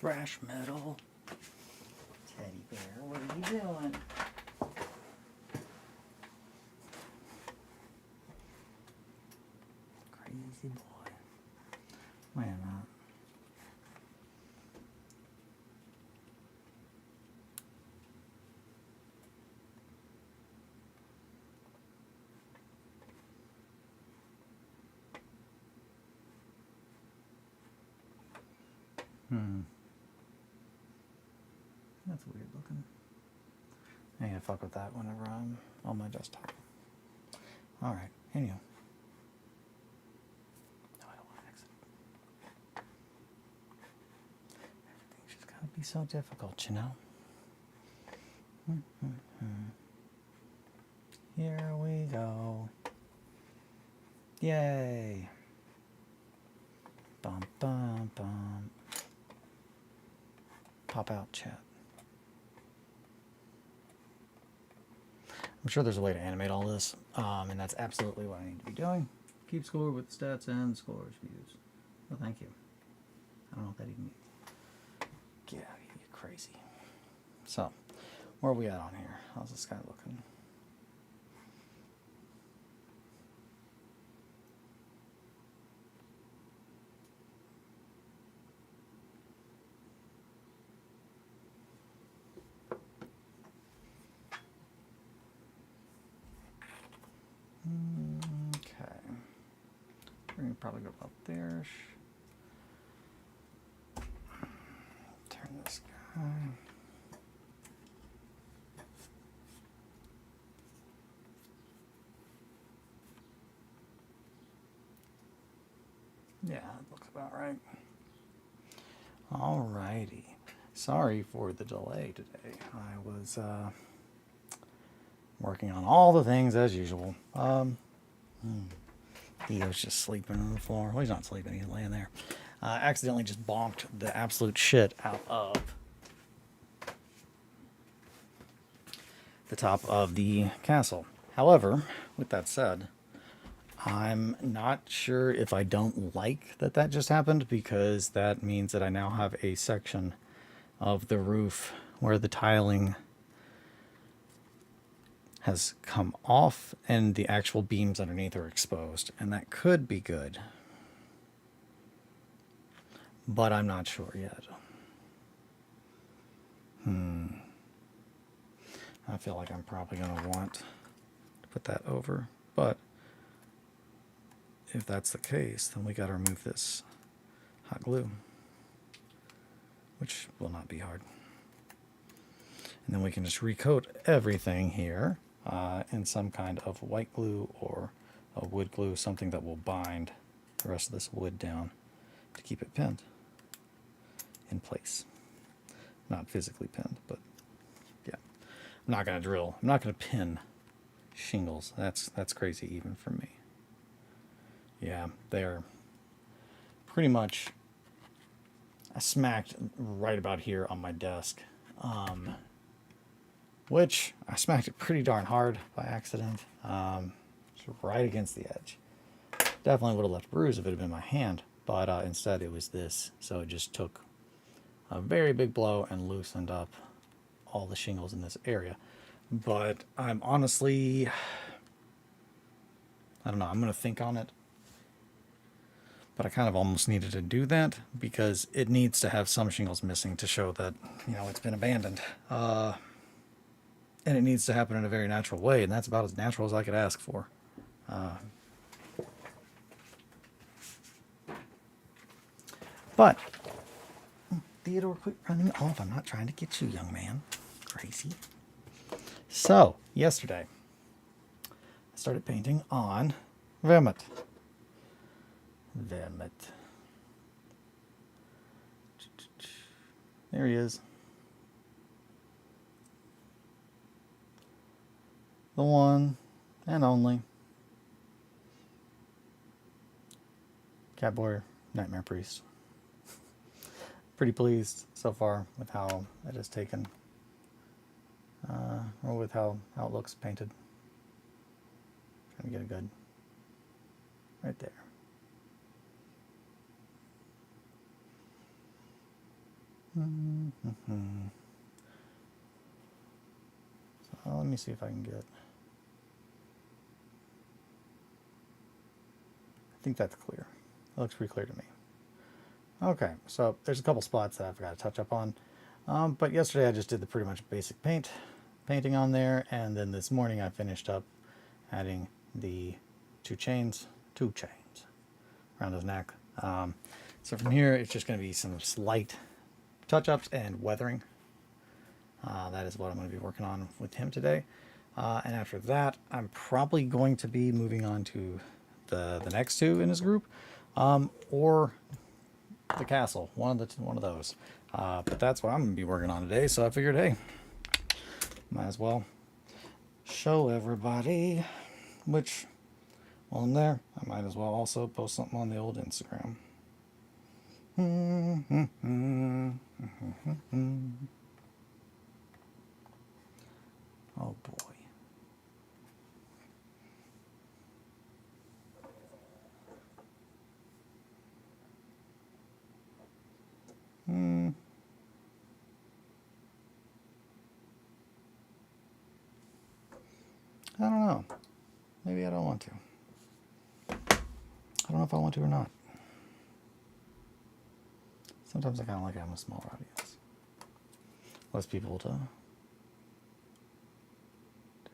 thrash metal. Teddy bear, what are you doing? Crazy boy. Wait a minute. That's weird looking. I need to fuck with that whenever I'm on my desktop. Alright, anyhow. No, I don't want to exit. Everything's just gotta be so difficult, you know? Here we go. Yay! Bum bum bum. Pop out chat. I'm sure there's a way to animate all this, and that's absolutely what I need to be doing. Keep score with stats and scores views. Well, thank you. I don't know what that even means. Get out of here, you crazy. So, where are we at on here? How's this guy looking? Okay. We're going to probably go up there. Turn this guy. Yeah, that looks about right. Alrighty. Sorry for the delay today. I was working on all the things as usual. Theo's just sleeping on the floor. Well, he's not sleeping, he's laying there. Accidentally just bonked the absolute shit out of the top of the castle. However, with that said, I'm not sure if I don't like that that just happened, because that means that I now have a section of the roof where the tiling has come off and the actual beams underneath are exposed, and that could be good, but I'm not sure yet. I feel like I'm probably going to want to put that over, but if that's the case, then we got to remove this hot glue, which will not be hard. And then we can just recoat everything here in some kind of white glue or a wood glue, something that will bind the rest of this wood down to keep it pinned in place. Not physically pinned, but yeah. I'm not going to drill. I'm not going to pin shingles. That's crazy even for me. Yeah, they're pretty much smacked right about here on my desk. Which I smacked it pretty darn hard by accident. Right against the edge. Definitely would have left a bruise if it had been my hand, but instead it was this. So it just took a very big blow and loosened up all the shingles in this area. But I'm honestly, I don't know, I'm going to think on it. But I kind of almost needed to do that because it needs to have some shingles missing to show that, you know, it's been abandoned. And it needs to happen in a very natural way, and that's about as natural as I could ask for. But, Theodore, quit running off. I'm not trying to get you, young man. Crazy. So, yesterday, I started painting on Vermouth. There he is. The one and only Catboy Nightmare Priest. Pretty pleased so far with how it has taken, or with how it looks painted. Trying to get a good right there. So let me see if I can get... I think that's clear. It looks pretty clear to me. Okay, so there's a couple spots that I've got to touch up on. But yesterday I just did the pretty much basic painting on there, and then this morning I finished up adding the two chains around his neck. So from here it's just going to be some slight touch-ups and weathering. That is what I'm going to be working on with him today. And after that, I'm probably going to be moving on to the next two in his group, or the castle, one of those. But that's what I'm going to be working on today. So I figured, hey, might as well show everybody. Which, while I'm there, I might as well also post something on the old Instagram. Oh boy. I don't know. Maybe I don't want to. I don't know if I want to or not. Sometimes I kind of like having a smaller audience. Less people to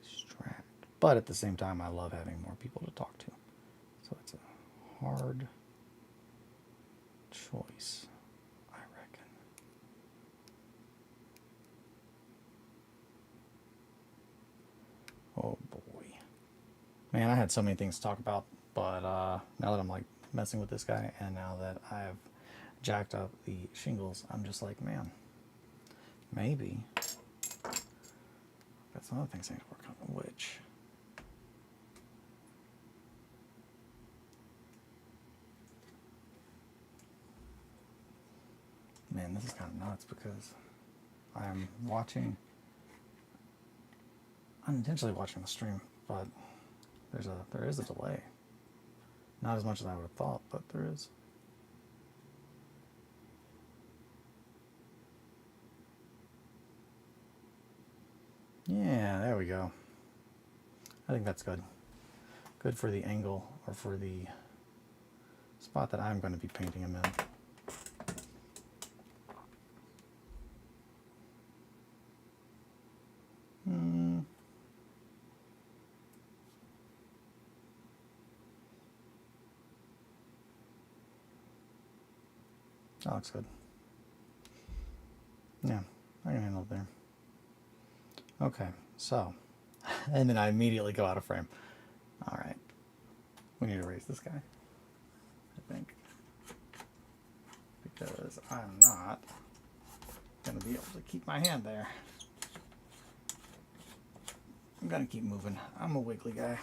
distract. But at the same time, I love having more people to talk to. So it's a hard choice, I reckon. Oh boy. Man, I had so many things to talk about, but now that I'm like messing with this guy, and now that I've jacked up the shingles, I'm just like, man, maybe got some other things I need to work on. Which, man, this is kind of nuts because I'm unintentionally watching the stream, but there is a delay. Not as much as I would have thought, but there is. Yeah, there we go. I think that's good. Good for the angle, or for the spot that I'm going to be painting him in. That looks good. Yeah, I can handle it there. Okay, so, and then I immediately go out of frame. All right, we need to erase this guy, I think, because I'm not going to be able to keep my hand there. I'm going to keep moving. I'm a wiggly guy.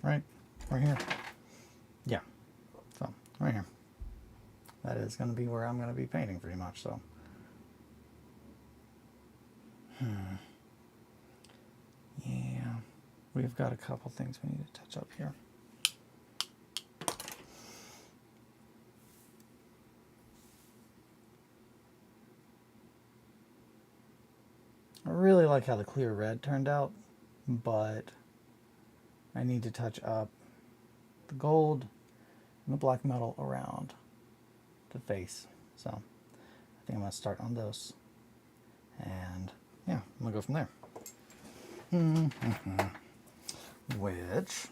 Right here. Yeah, so right here. That is going to be where I'm going to be painting pretty much, so. Yeah, we've got a couple things we need to touch up here. I really like how the clear red turned out, but I need to touch up the gold and the black metal around the face. So I think I'm going to start on those. And yeah, I'm going to go from there. Which,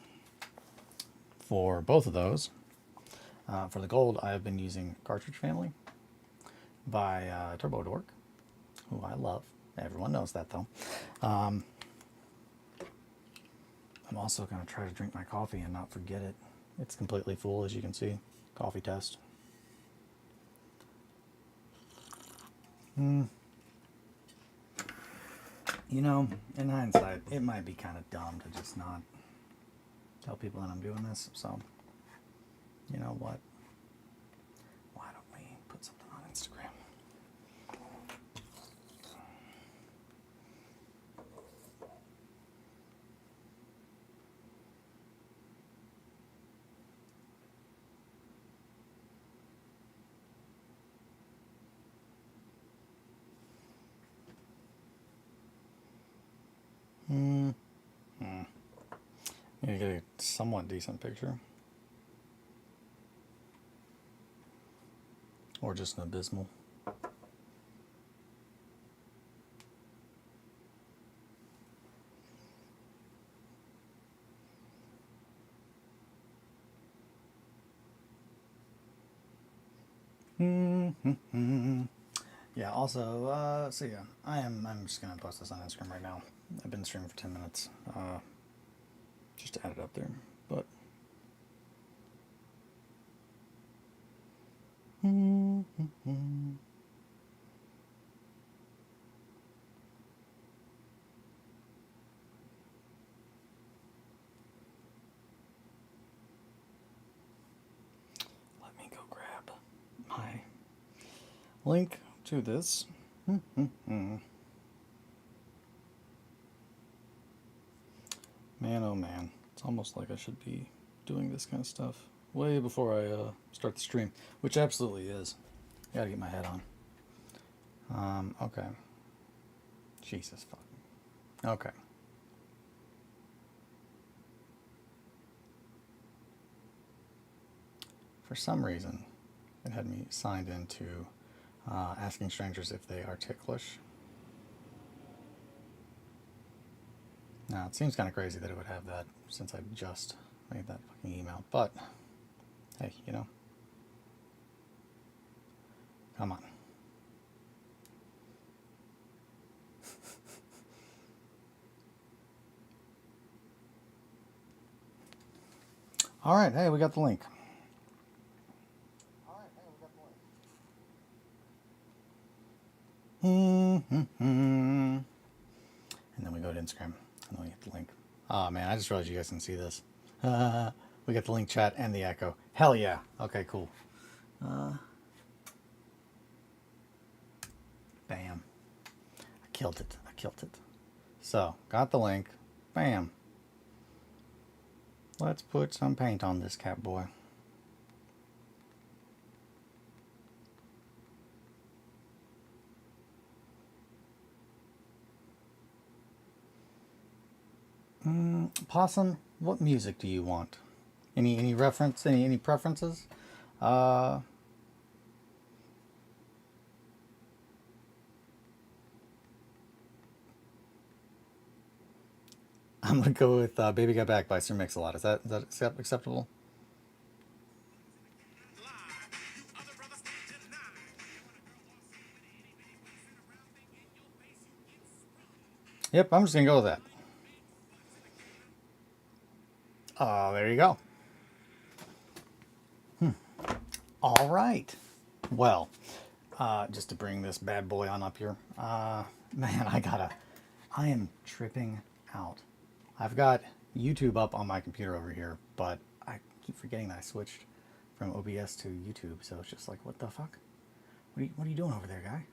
for both of those, for the gold, I have been using Cartridge Family by Turbo Dork, who I love. Everyone knows that, though. I'm also going to try to drink my coffee and not forget it. It's completely full, as you can see. Coffee test. You know, in hindsight, it might be kind of dumb to just not tell people that I'm doing this, so, you know what? Why don't we put something on Instagram? You get a somewhat decent picture. Or just an abysmal. Yeah, also, so yeah, I'm just gonna post this on Instagram right now. I've been streaming for 10 minutes, just to add it up there, but let me go grab my link to this. Man, oh man, it's almost like I should be doing this kind of stuff way before I start the stream, which absolutely is. I gotta get my head on. Okay. Jesus fuck. Okay. For some reason, it had me signed into asking strangers if they are ticklish. Now, it seems kind of crazy that it would have that since I just made that fucking email, but hey, you know. Come on. All right, hey, we got the link. And then we go to Instagram, and then we get the link. Oh man, I just realized you guys can see this. We got the link chat and the echo. Hell yeah. Okay, cool. Bam. I killed it. I killed it. So, got the link. Bam. Let's put some paint on this cat boy. Possum, what music do you want? Any reference? Any preferences? I'm gonna go with "Baby Got Back" by Sir Mix-a-Lot. Is that acceptable? Yep, I'm just gonna go with that. There you go. All right. Well, just to bring this bad boy on up here. Man, I am tripping out. I've got YouTube up on my computer over here, but I keep forgetting that I switched from OBS to YouTube, so it's just like, what the fuck? What are you doing over there, guy?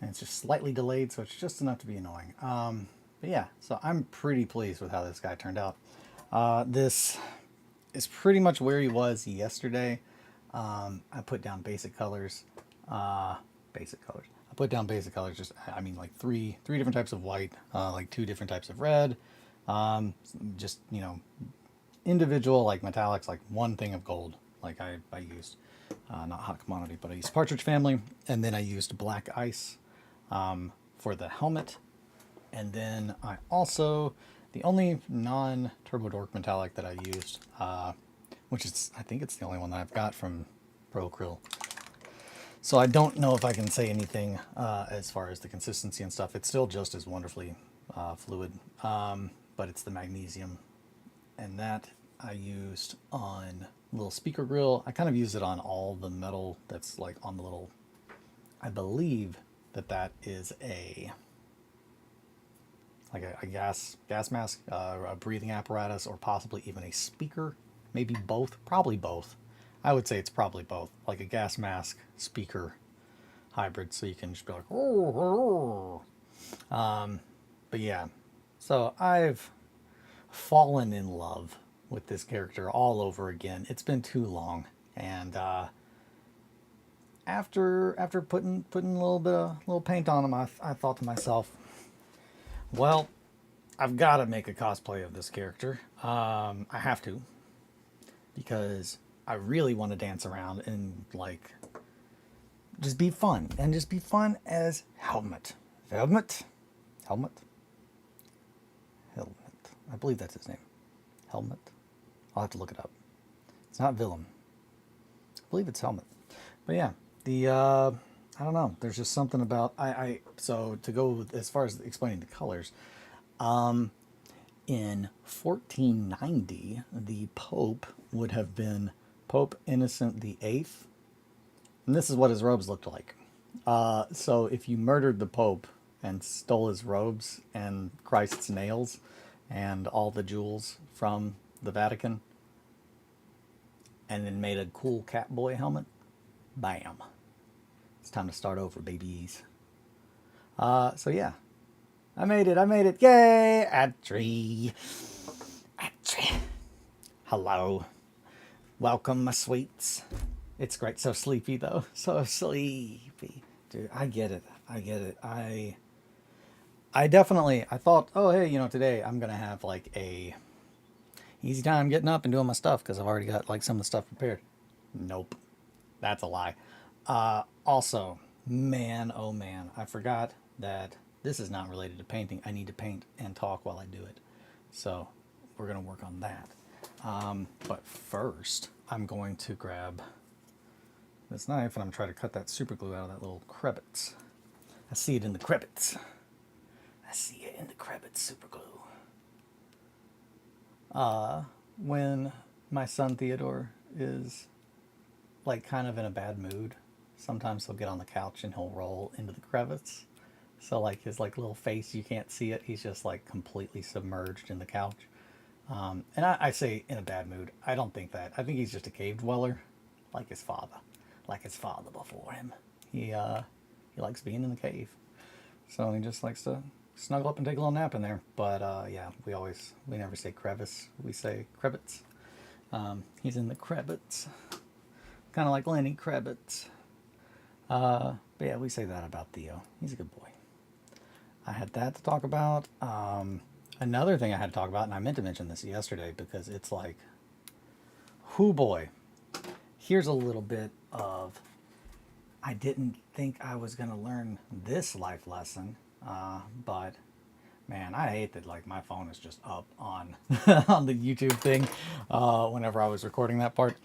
And it's just slightly delayed, so it's just enough to be annoying. But yeah, so I'm pretty pleased with how this guy turned out. This is pretty much where he was yesterday. I put down basic colors. I put down basic colors. Just I mean like three different types of white, like 2 different types of red. Just individual like metallics, like 1 thing of gold. Like I used not hot commodity, but I used Partridge Family, and then I used black ice for the helmet, and then I also the only non-Turbo Dork metallic that I used, which is, I think it's the only one that I've got from Pro Acryl. So I don't know if I can say anything as far as the consistency and stuff. It's still just as wonderfully fluid, but it's the magnesium. And that I used on little speaker grill. I kind of use it on all the metal that's like on the little, I believe that is a gas mask, a breathing apparatus, or possibly even a speaker. Maybe both. Probably both. I would say it's probably both. Like a gas mask speaker hybrid, so you can just be like, oh. But yeah, so I've fallen in love with this character all over again. It's been too long, and after putting a little paint on him, I thought to myself, well, I've got to make a cosplay of this character. I have to, because I really want to dance around and like just be fun and just be fun as Helmet. Helmet. I believe that's his name. Helmet. I'll have to look it up. It's not Willem. I believe it's Helmet. But yeah, the I don't know. There's just something about so to go as far as explaining the colors. In 1490, the Pope would have been Pope Innocent the Eighth, and this is what his robes looked like. So if you murdered the Pope and stole his robes and Christ's nails and all the jewels from the Vatican, and then made a cool Catboy helmet, bam. It's time to start over, babies. So yeah. I made it. Yay! Adri. Hello. Welcome, my sweets. It's great. So sleepy, though. So sleepy. Dude, I get it. I definitely, I thought, oh, hey, today I'm going to have like a easy time getting up and doing my stuff because I've already got like some of the stuff prepared. Nope. That's a lie. Also, man, oh man, I forgot that this is not related to painting. I need to paint and talk while I do it. So we're going to work on that. But first, I'm going to grab this knife and I'm trying to cut that super glue out of that little crevice. I see it in the crevice. Super glue. When my son Theodore is like kind of in a bad mood, sometimes he'll get on the couch and he'll roll into the crevice. So like his like little face, you can't see it. He's just like completely submerged in the couch. And I say in a bad mood. I don't think that. I think he's just a cave dweller, like his father before him. He likes being in the cave, so he just likes to snuggle up and take a little nap in there. But yeah, we never say crevice. We say crevice. He's in the crevice, kind of like Lenny Kravitz. But yeah, we say that about Theo. He's a good boy. I had that to talk about. Another thing I had to talk about, and I meant to mention this yesterday because it's like, whoo boy. Here's a little bit of, I didn't think I was going to learn this life lesson, but man, I hate that like my phone is just up on on the YouTube thing whenever I was recording that part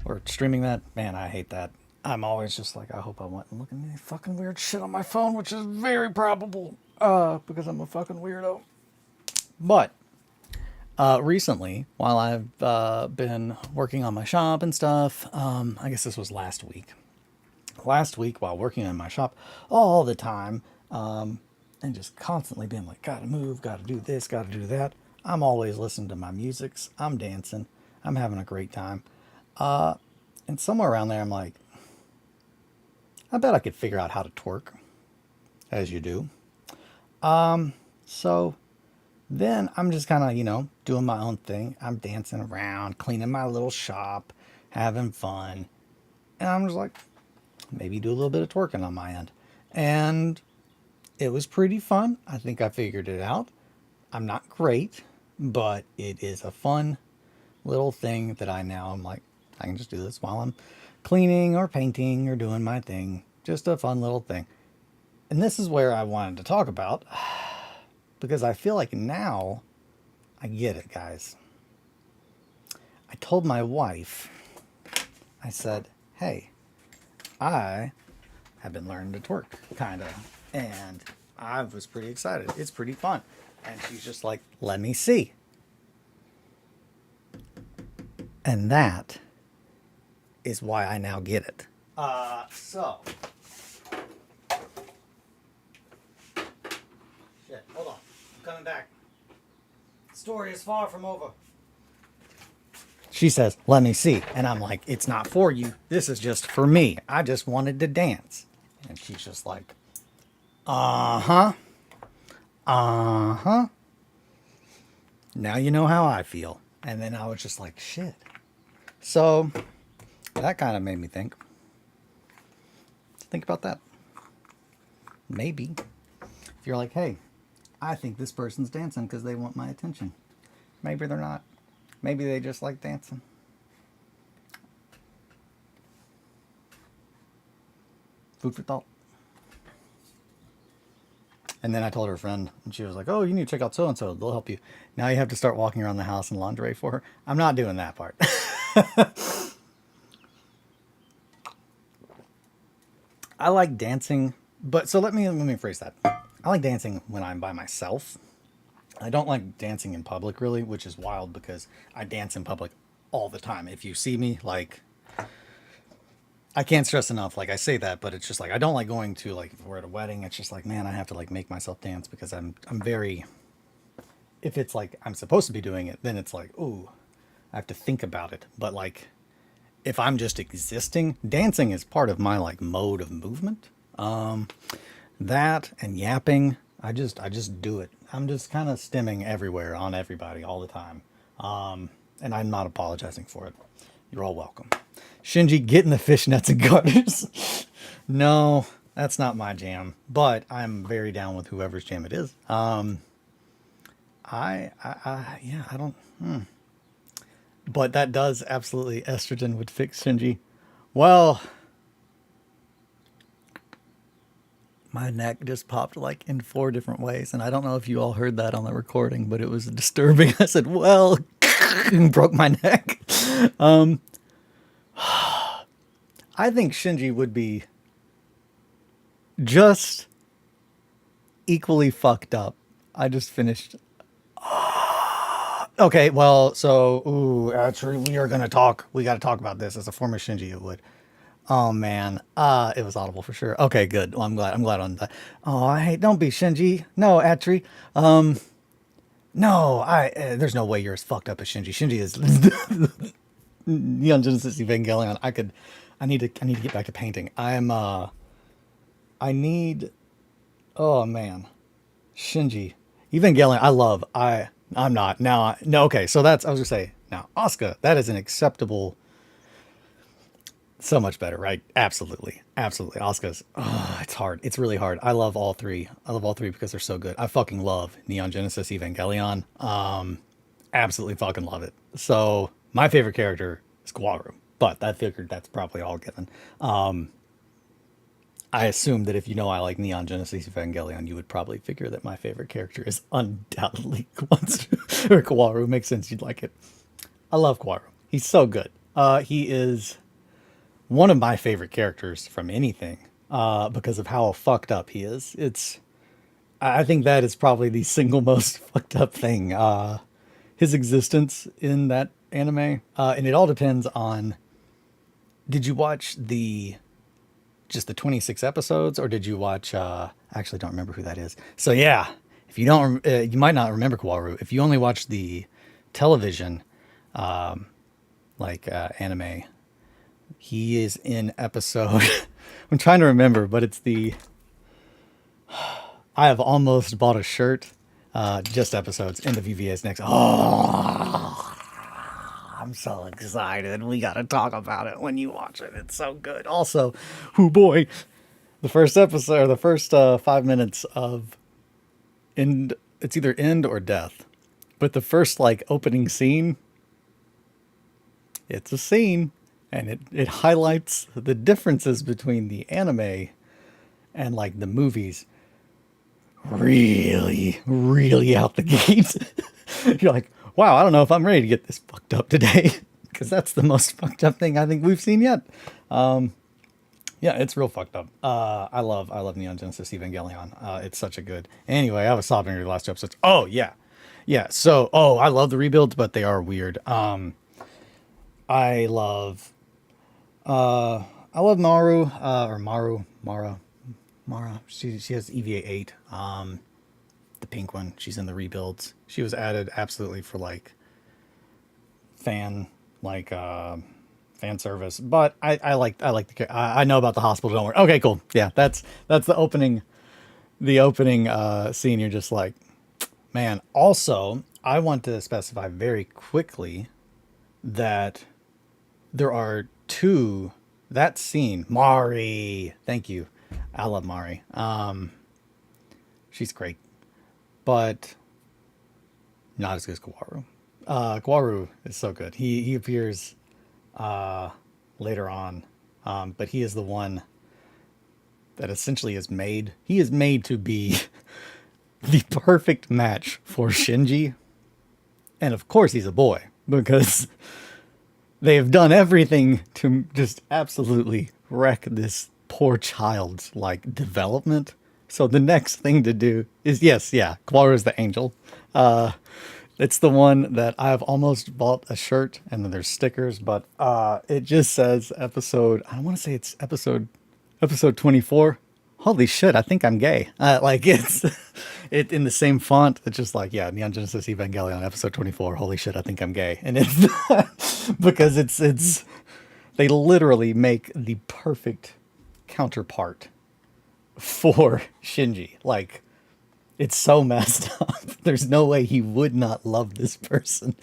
or streaming that. Man, I hate that. I'm always just like, I hope I wasn't looking at any fucking weird shit on my phone, which is very probable, because I'm a fucking weirdo. But recently, while I've been working on my shop and stuff, I guess this was last week. Last week, while working on my shop all the time, and just constantly being like, gotta move, gotta do this, gotta do that, I'm always listening to my musics. I'm dancing. I'm having a great time. And somewhere around there, I'm like, I bet I could figure out how to twerk, as you do. So then I'm just kind of, doing my own thing. I'm dancing around, cleaning my little shop, having fun. And I'm just like, maybe do a little bit of twerking on my end. And it was pretty fun. I think I figured it out. I'm not great, but it is a fun little thing that I'm like, I can just do this while I'm cleaning or painting or doing my thing. Just a fun little thing. And this is where I wanted to talk about, because I feel like now I get it, guys. I told my wife, I said, hey, I have been learning to twerk, kind of. And I was pretty excited. It's pretty fun. And she's just like, let me see. And that is why I now get it. So. Shit, hold on. I'm coming back. The story is far from over. She says, let me see. And I'm like, it's not for you. This is just for me. I just wanted to dance. And she's just like, uh-huh. Uh-huh. Now you know how I feel. And then I was just like, shit. So that kind of made me think. Think about that. Maybe if you're like, hey, I think this person's dancing because they want my attention. Maybe they're not. Maybe they just like dancing. Food for thought. And then I told her friend, and she was like, oh, you need to check out so-and-so. They'll help you. Now you have to start walking around the house in lingerie for her. I'm not doing that part. I like dancing, but so let me phrase that. I like dancing when I'm by myself. I don't like dancing in public, really, which is wild because I dance in public all the time. If you see me, like, I can't stress enough, like I say that, but it's just like I don't like going to, like, if we're at a wedding, it's just like, man, I have to like make myself dance because I'm very, if it's like I'm supposed to be doing it, then it's like, ooh, I have to think about it. But like if I'm just existing, dancing is part of my like mode of movement. That and yapping, I just do it. I'm just kind of stimming everywhere on everybody all the time. And I'm not apologizing for it. You're all welcome. Shinji, getting the fishnets and garters. No, that's not my jam, but I'm very down with whoever's jam it is. Yeah, I don't. But that does absolutely, estrogen would fix Shinji. Well, my neck just popped like in 4 different ways, and I don't know if you all heard that on the recording, but it was disturbing. I said, well, and broke my neck. I think Shinji would be just equally fucked up. I just finished. Okay, well, so, ooh, actually, we are gonna talk. We got to talk about this as a former Shinji. It would. Oh man, it was audible for sure. Okay, good. Well, I'm glad. I'm glad on that. Oh, hey, don't be Shinji. No, Atri. No, there's no way you're as fucked up as Shinji. Shinji is Neon Genesis Evangelion. I need to get back to painting. I need. Oh man, Shinji Evangelion. I'm not now. No, okay. So that's I was gonna say now. Asuka, that is an acceptable. So much better, right? Absolutely. Absolutely. Asuka's, it's hard. It's really hard. I love all 3. I love all 3 because they're so good. I fucking love Neon Genesis Evangelion. Absolutely fucking love it. So my favorite character is Kaworu, but I figured that's probably all given. I assume that if you know I like Neon Genesis Evangelion, you would probably figure that my favorite character is undoubtedly Kaworu. Makes sense. You'd like it. I love Kaworu. He's so good. He is one of my favorite characters from anything, because of how fucked up he is. I think that is probably the single most fucked up thing, his existence in that anime. And it all depends on, did you watch just the 26 episodes, or did you watch, actually don't remember who that is. So yeah, if you don't, you might not remember Kaworu. If you only watch the television, anime, he is in episode. I'm trying to remember, but it's I have almost bought a shirt. Just episodes in the VVS next. Oh, I'm so excited. We got to talk about it when you watch it. It's so good. Also, oh boy, the first episode, the first 5 minutes of end. It's either end or death, but the first like opening scene. It's a scene. And it highlights the differences between the anime and like the movies. Really, really out the gate. You're like, wow, I don't know if I'm ready to get this fucked up today. Because that's the most fucked up thing I think we've seen yet. Yeah, it's real fucked up. I love Neon Genesis Evangelion. It's such a good. Anyway, I was sobbing through the last 2 episodes. Oh yeah. Yeah. So, I love the rebuilds, but they are weird. I love Maru, or Mara. She has EVA 8, the pink one. She's in the rebuilds. She was added absolutely for like fan service. But I like the. I know about the hospital. Don't worry. Okay, cool. Yeah, that's the opening. The opening scene. You're just like, man. Also, I want to specify very quickly that there are 2. That scene, Mari. Thank you. I love Mari. She's great. but not as good as Kawaru. Kawaru is so good. He appears later on, but he is the one that essentially is made. He is made to be the perfect match for Shinji, and of course he's a boy because they have done everything to just absolutely wreck this poor child's like development. So the next thing to do is yes, yeah, Kawaru is the angel. It's the one that I've almost bought a shirt, and then there's stickers, but it just says episode. I want to say it's episode 24. Holy shit! I think I'm gay. Like it's it in the same font. It's just like yeah, Neon Genesis Evangelion episode 24. Holy shit! I think I'm gay, and it's because it's they literally make the perfect counterpart for Shinji. Like it's so messed up. There's no way he would not love this person.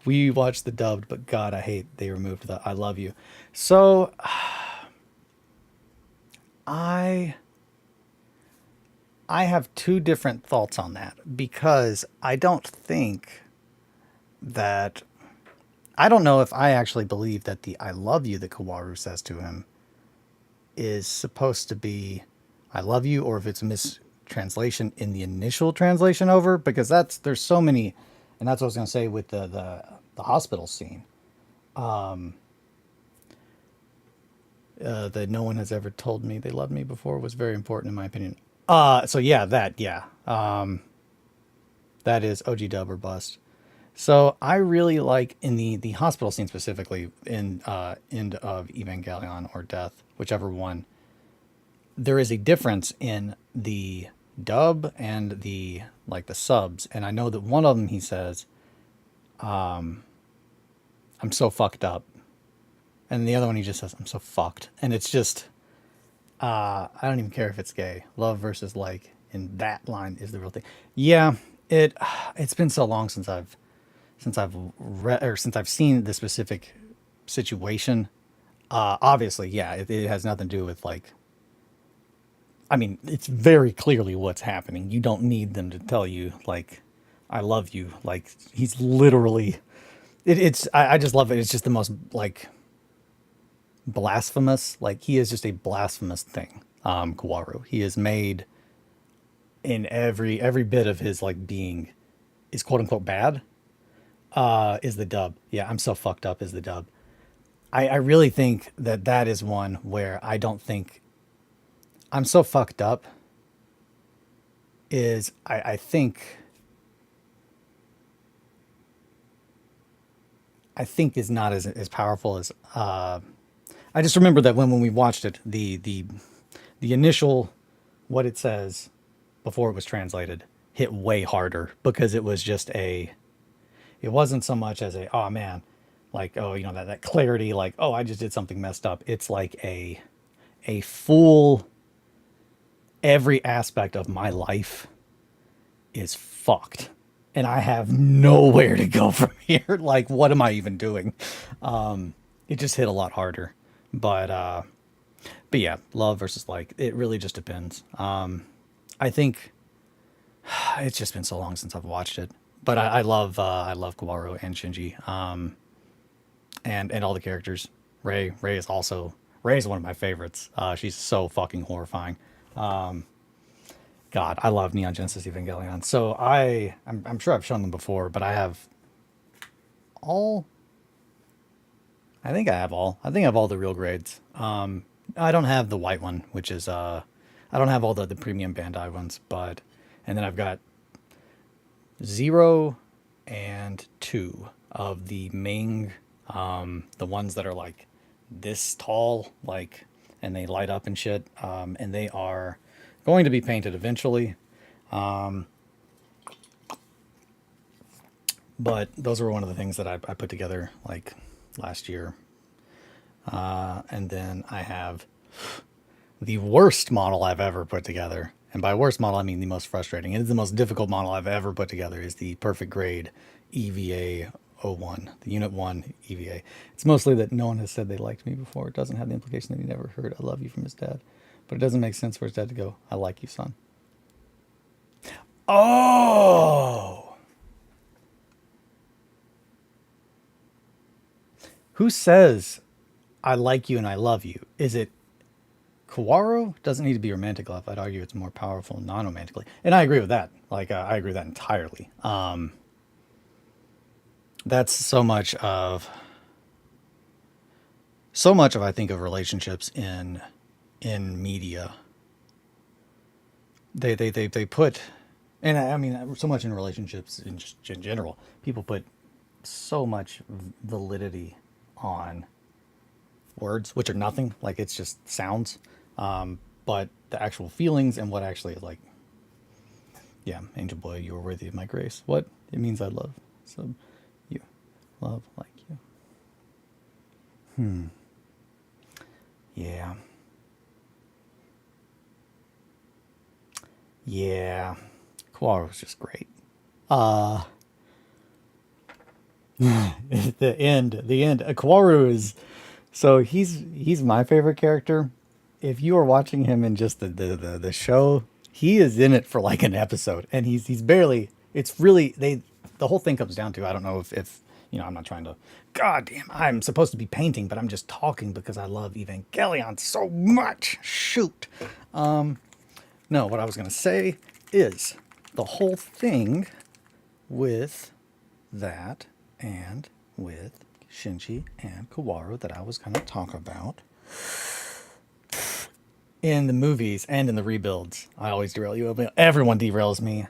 We watched the dubbed, but God, I hate they removed the I love you. So I have two different thoughts on that because I don't think that I don't know if I actually believe that the I love you that Kawaru says to him is supposed to be I love you, or if it's a mistranslation in the initial translation over, because there's so many, and that's what I was gonna say with the hospital scene. That no one has ever told me they loved me before was very important in my opinion. So yeah, that is OG dub or bust. So I really like in the hospital scene specifically in end of Evangelion or Death, whichever one. There is a difference in the dub and the like the subs, and I know that one of them he says, "I'm so fucked up," and the other one he just says, "I'm so fucked," and it's just I don't even care if it's gay. Love versus like in that line is the real thing. Yeah, it's been so long since I've read or since I've seen the specific situation. Obviously, yeah, it has nothing to do with like. I mean, it's very clearly what's happening. You don't need them to tell you like, "I love you." Like he's literally. I just love it. It's just the most like blasphemous. Like he is just a blasphemous thing. Kawaru. He is made in every bit of his like being is quote unquote bad. Is the dub. Yeah, I'm so fucked up is the dub. I really think that is one where I don't think I'm so fucked up is I think is not as powerful as I just remember that when we watched it, the initial what it says before it was translated hit way harder because it was just it wasn't so much as a oh man, like oh you know that clarity like oh I just did something messed up. It's like a full every aspect of my life is fucked and I have nowhere to go from here. Like what am I even doing? It just hit a lot harder. But yeah, love versus like it really just depends. I think it's just been so long since I've watched it. But I love Kawaru and Shinji. And all the characters. Ray is also Ray's one of my favorites. She's so fucking horrifying. God, I love Neon Genesis Evangelion. So I'm sure I've shown them before, but I have all. I think I have all. I think I have all the real grades. I don't have the white one, which is I don't have all the premium Bandai ones, but and then I've got 0 and 2 of the Ming, the ones that are like this tall, like and they light up and shit, and they are going to be painted eventually. But those were one of the things that I put together like last year. And then I have the worst model I've ever put together. And by worst model, I mean the most frustrating. It is the most difficult model I've ever put together is the perfect grade EVA 01, the Unit 1 EVA. It's mostly that no one has said they liked me before. It doesn't have the implication that he never heard I love you from his dad. But it doesn't make sense for his dad to go, I like you, son. Oh! Who says I like you and I love you? Is it Kawaru? Doesn't need to be romantic love. I'd argue it's more powerful non-romantically. And I agree with that. Like, I agree with that entirely. That's so much of I think of relationships in media. They put, and I mean so much in relationships in just in general. People put so much validity on words, which are nothing. Like it's just sounds. But the actual feelings and what actually like, yeah, angel boy, you are worthy of my grace. What it means, I love so you, love like you. Yeah, yeah. Koala was just great. The end. Kawaru is so he's my favorite character. If you are watching him in just the show, he is in it for like an episode, and he's barely. It's really the whole thing comes down to I don't know if I'm not trying to. God damn, I'm supposed to be painting, but I'm just talking because I love Evangelion so much. Shoot. No, what I was gonna say is the whole thing with that and with Shinji and Kawaru that I was going to talk about in the movies and in the rebuilds. I always derail you. Everyone derails me.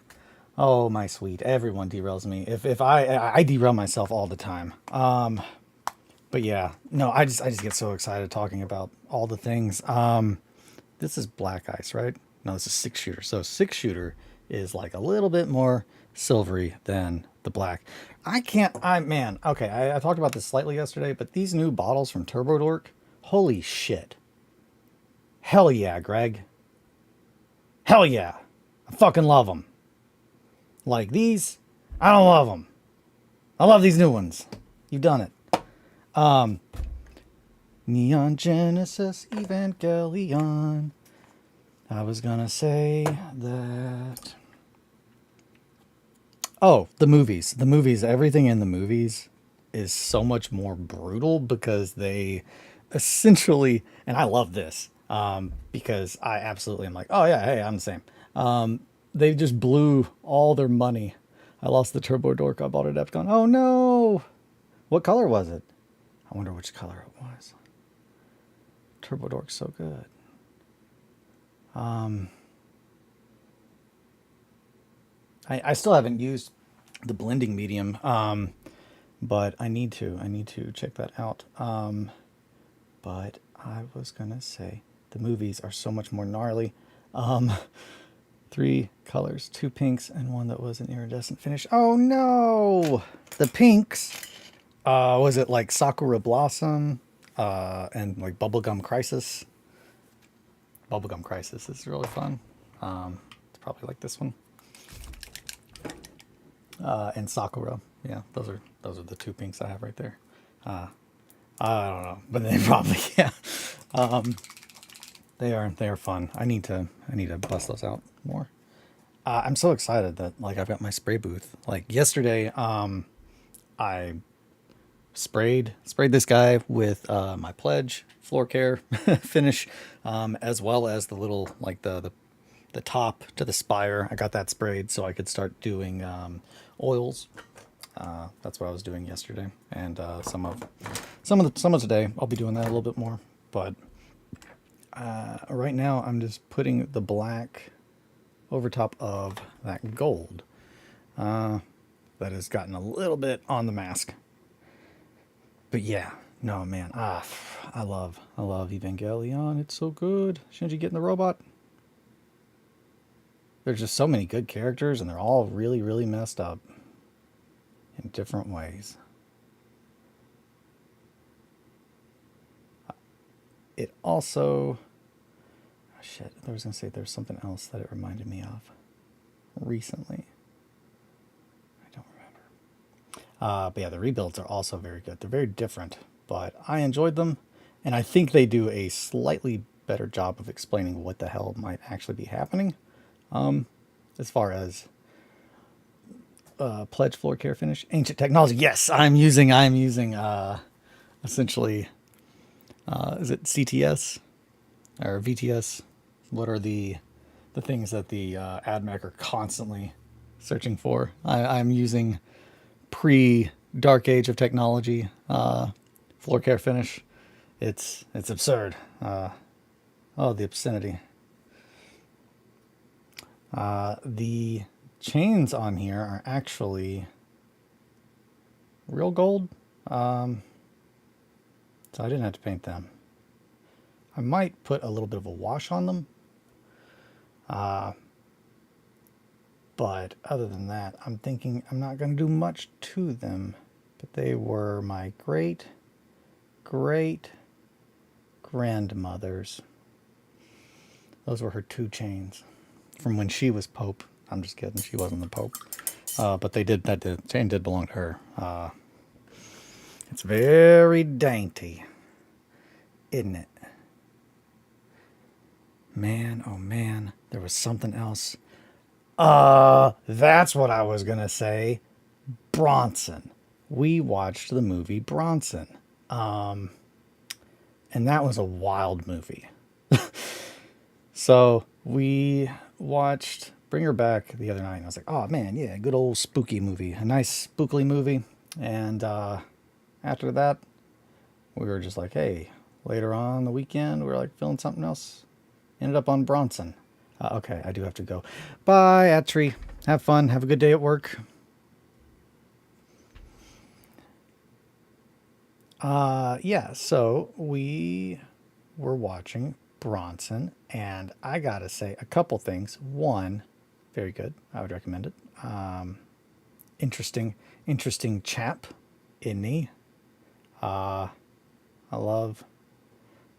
Oh my sweet, everyone derails me. If I derail myself all the time. But yeah, no, I just get so excited talking about all the things. This is black ice, right? No, this is six shooter. So six shooter is like a little bit more silvery than the black. Man, okay, I talked about this slightly yesterday, but these new bottles from Turbo Dork, holy shit. Hell yeah, Greg. Hell yeah. I fucking love them. Like these, I don't love them. I love these new ones. You've done it. Neon Genesis Evangelion. I was gonna say that. Oh, the movies. The movies, everything in the movies is so much more brutal because they essentially, and I love this because I absolutely am like, oh yeah, hey, I'm the same. They just blew all their money. I lost the Turbo Dork I bought at Epcon. Oh no! What color was it? I wonder which color it was. Turbo Dork's so good. I still haven't used the blending medium, but I need to check that out. But I was gonna say the movies are so much more gnarly. Three colors, two pinks, and one that was an iridescent finish. Oh no! The pinks. Was it like Sakura Blossom, and like Bubblegum Crisis? Bubblegum Crisis is really fun. It's probably like this one. And Sakura. Yeah, those are the two pinks I have right there. I don't know, but they probably yeah. They are fun. I need to bust those out more. I'm so excited that like I've got my spray booth. Like yesterday, I sprayed this guy with my pledge floor care finish, as well as the little like the top to the spire. I got that sprayed so I could start doing oils. That's what I was doing yesterday, and some of today I'll be doing that a little bit more. But right now I'm just putting the black over top of that gold that has gotten a little bit on the mask. But yeah, no man, I love Evangelion. It's so good. Shinji getting the robot. There's just so many good characters, and they're all really, really messed up in different ways. It also, oh shit, I was gonna say there's something else that it reminded me of recently. I don't remember. But yeah, the rebuilds are also very good. They're very different, but I enjoyed them, and I think they do a slightly better job of explaining what the hell might actually be happening. As far as Pledge floor care finish. Ancient technology. Yes, I'm using essentially, is it CTS or VTS? What are the things that the AdMech are constantly searching for? I'm using pre-Dark Age of technology floor care finish. It's absurd. Oh, the obscenity. The chains on here are actually real gold. So I didn't have to paint them. I might put a little bit of a wash on them. But other than that, I'm thinking I'm not going to do much to them. But they were my great grandmother's. Those were her 2 chains from when she was Pope. I'm just kidding. She wasn't the Pope. But the chain did belong to her. It's very dainty, isn't it? Man, oh man, there was something else. That's what I was gonna say. Bronson. We watched the movie Bronson. And that was a wild movie. So we watched Bring Her Back the other night, and I was like, oh man, yeah, good old spooky movie. A nice spookly movie. And after that, we were just like, hey, later on the weekend, we were like feeling something else. Ended up on Bronson. Okay, I do have to go. Bye, Atri. Have fun. Have a good day at work. Yeah, so we were watching Bronson, and I gotta say a couple things. One, very good. I would recommend it. Interesting chap, isn't he? I love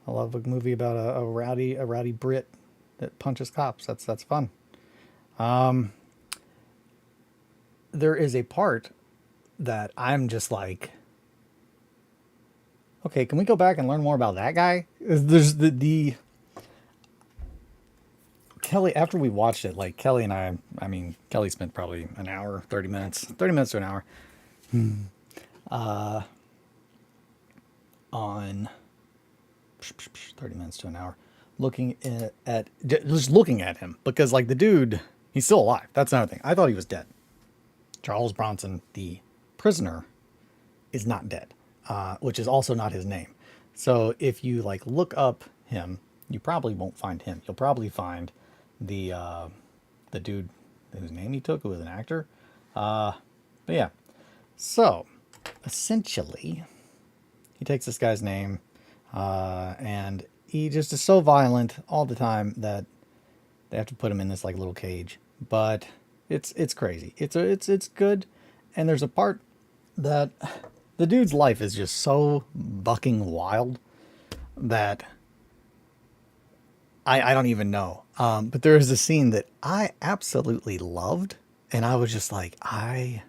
a movie about a rowdy Brit that punches cops. That's fun. There is a part that I'm just like, okay, can we go back and learn more about that guy? There's the Kelly, after we watched it, like Kelly and I mean, Kelly spent probably an hour, 30 minutes to an hour on 30 minutes to an hour looking at just looking at him, because like the dude, he's still alive. That's another thing. I thought he was dead. Charles Bronson, the prisoner, is not dead, which is also not his name. So if you like look up him, you probably won't find him. You'll probably find the dude whose name he took, who was an actor. But yeah, so essentially, he takes this guy's name, and he just is so violent all the time that they have to put him in this like little cage. But it's crazy. It's good, and there's a part that the dude's life is just so bucking wild that I don't even know. But there is a scene that I absolutely loved, and I was just like, I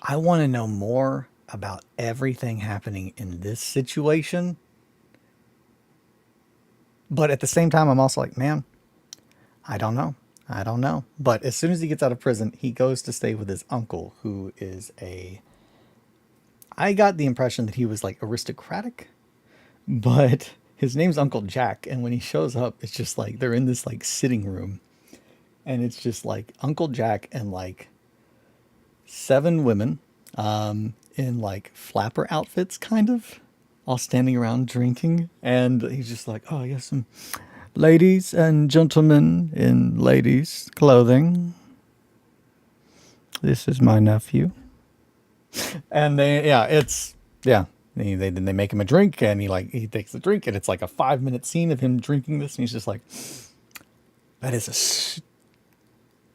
want to know more about everything happening in this situation. But at the same time, I'm also like, man, I don't know. But as soon as he gets out of prison, he goes to stay with his uncle, who is I got the impression that he was like aristocratic, but his name's Uncle Jack. And when he shows up, it's just like they're in this like sitting room, and it's just like Uncle Jack and like 7 women in like flapper outfits, kind of, all standing around drinking. And he's just like, oh, yes, some ladies and gentlemen in ladies' clothing. This is my nephew. And they make him a drink, and he takes the drink, and it's like a 5-minute scene of him drinking this, and he's just like, that is a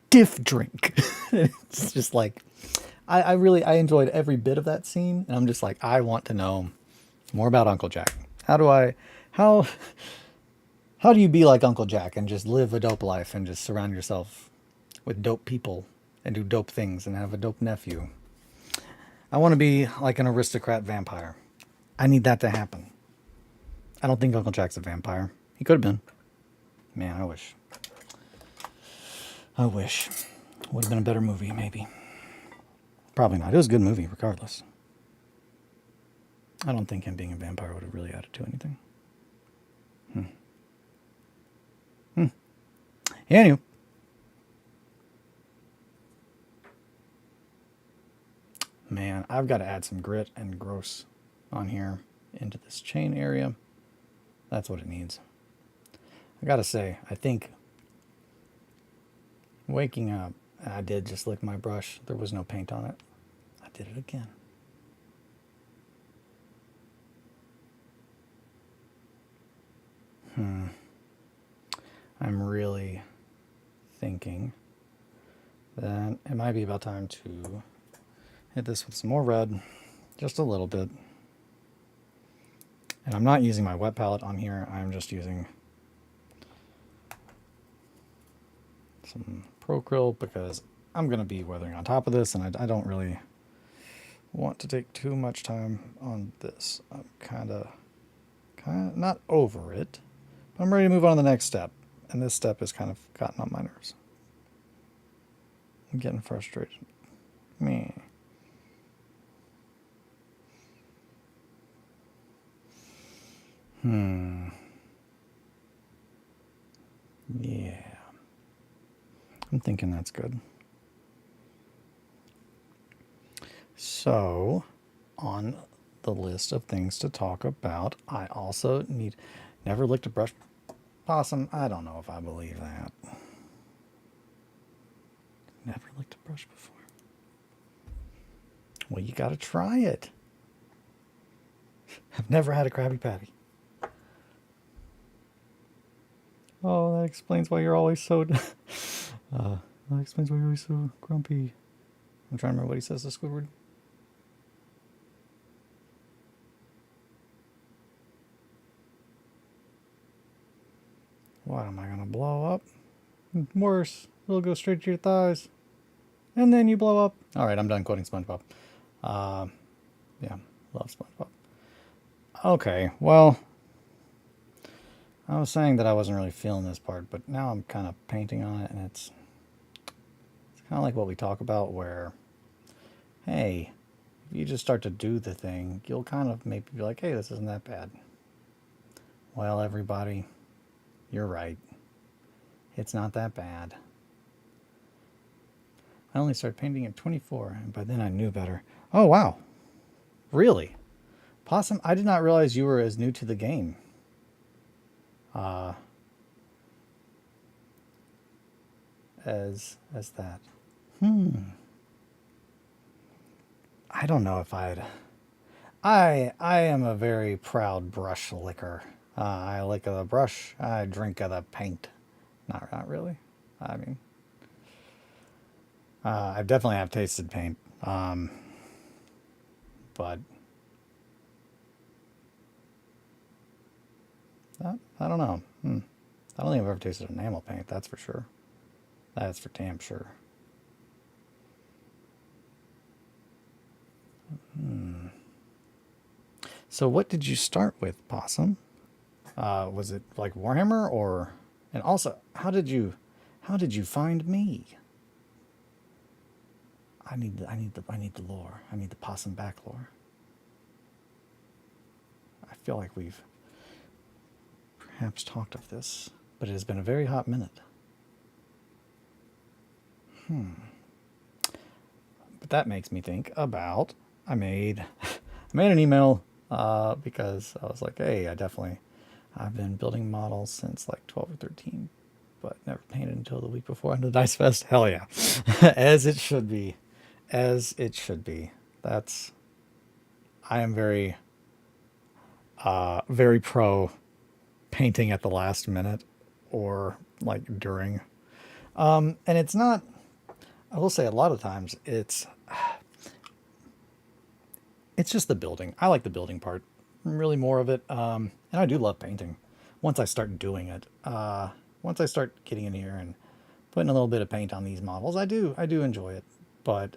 stiff drink. It's just like, I enjoyed every bit of that scene, and I'm just like, I want to know more about Uncle Jack. How do you be like Uncle Jack and just live a dope life and just surround yourself with dope people and do dope things and have a dope nephew? I want to be like an aristocrat vampire. I need that to happen. I don't think Uncle Jack's a vampire. He could have been. Man, I wish. Would have been a better movie, maybe. Probably not. It was a good movie, regardless. I don't think him being a vampire would have really added to anything. Anyway. Man, I've got to add some grit and gross on here into this chain area. That's what it needs. I gotta say, I think waking up, I did just lick my brush. There was no paint on it. I did it again. I'm really thinking that it might be about time to hit this with some more red, just a little bit. And I'm not using my wet palette on here. I'm just using some Procryl because I'm going to be weathering on top of this, and I don't really want to take too much time on this. I'm kind of not over it, but I'm ready to move on to the next step. And this step has kind of gotten on my nerves. I'm getting frustrated. Me. Yeah. I'm thinking that's good. So, on the list of things to talk about, I also need... Never licked a brush possum? I don't know if I believe that. Never licked a brush before. Well, you gotta try it. I've never had a Krabby Patty. Oh, that explains why you're always so... that explains why you're always so grumpy. I'm trying to remember what he says to Squidward. What, am I going to blow up? Worse, it'll go straight to your thighs. And then you blow up. Alright, I'm done quoting SpongeBob. Yeah, love SpongeBob. Okay, well... I was saying that I wasn't really feeling this part, but now I'm kind of painting on it, and it's kind of like what we talk about where, hey, if you just start to do the thing, you'll kind of maybe be like, hey, this isn't that bad. Well, everybody, you're right. It's not that bad. I only started painting at 24, and by then I knew better. Oh, wow. Really? Possum, I did not realize you were as new to the game. As that. I don't know if I'd... I am a very proud brush licker. I lick of the brush, I drink of the paint. Not really. I mean... I definitely have tasted paint. But... I don't know. I don't think I've ever tasted enamel paint, that's for sure. That's for damn sure. So what did you start with, Possum? Was it like Warhammer or... And also, how did you find me? I need the lore. I need the Possum back lore. I feel like we've perhaps talked of this, but it has been a very hot minute. But that makes me think about, I made an email because I was like, hey, I've been building models since like 12 or 13, but never painted until the week before under the Dice Fest. Hell yeah. As it should be. As it should be. I am very pro painting at the last minute or like during. And it's not, I will say a lot of times it's just the building. I like the building part, really more of it. And I do love painting once I start doing it. Once I start getting in here and putting a little bit of paint on these models, I do enjoy it, but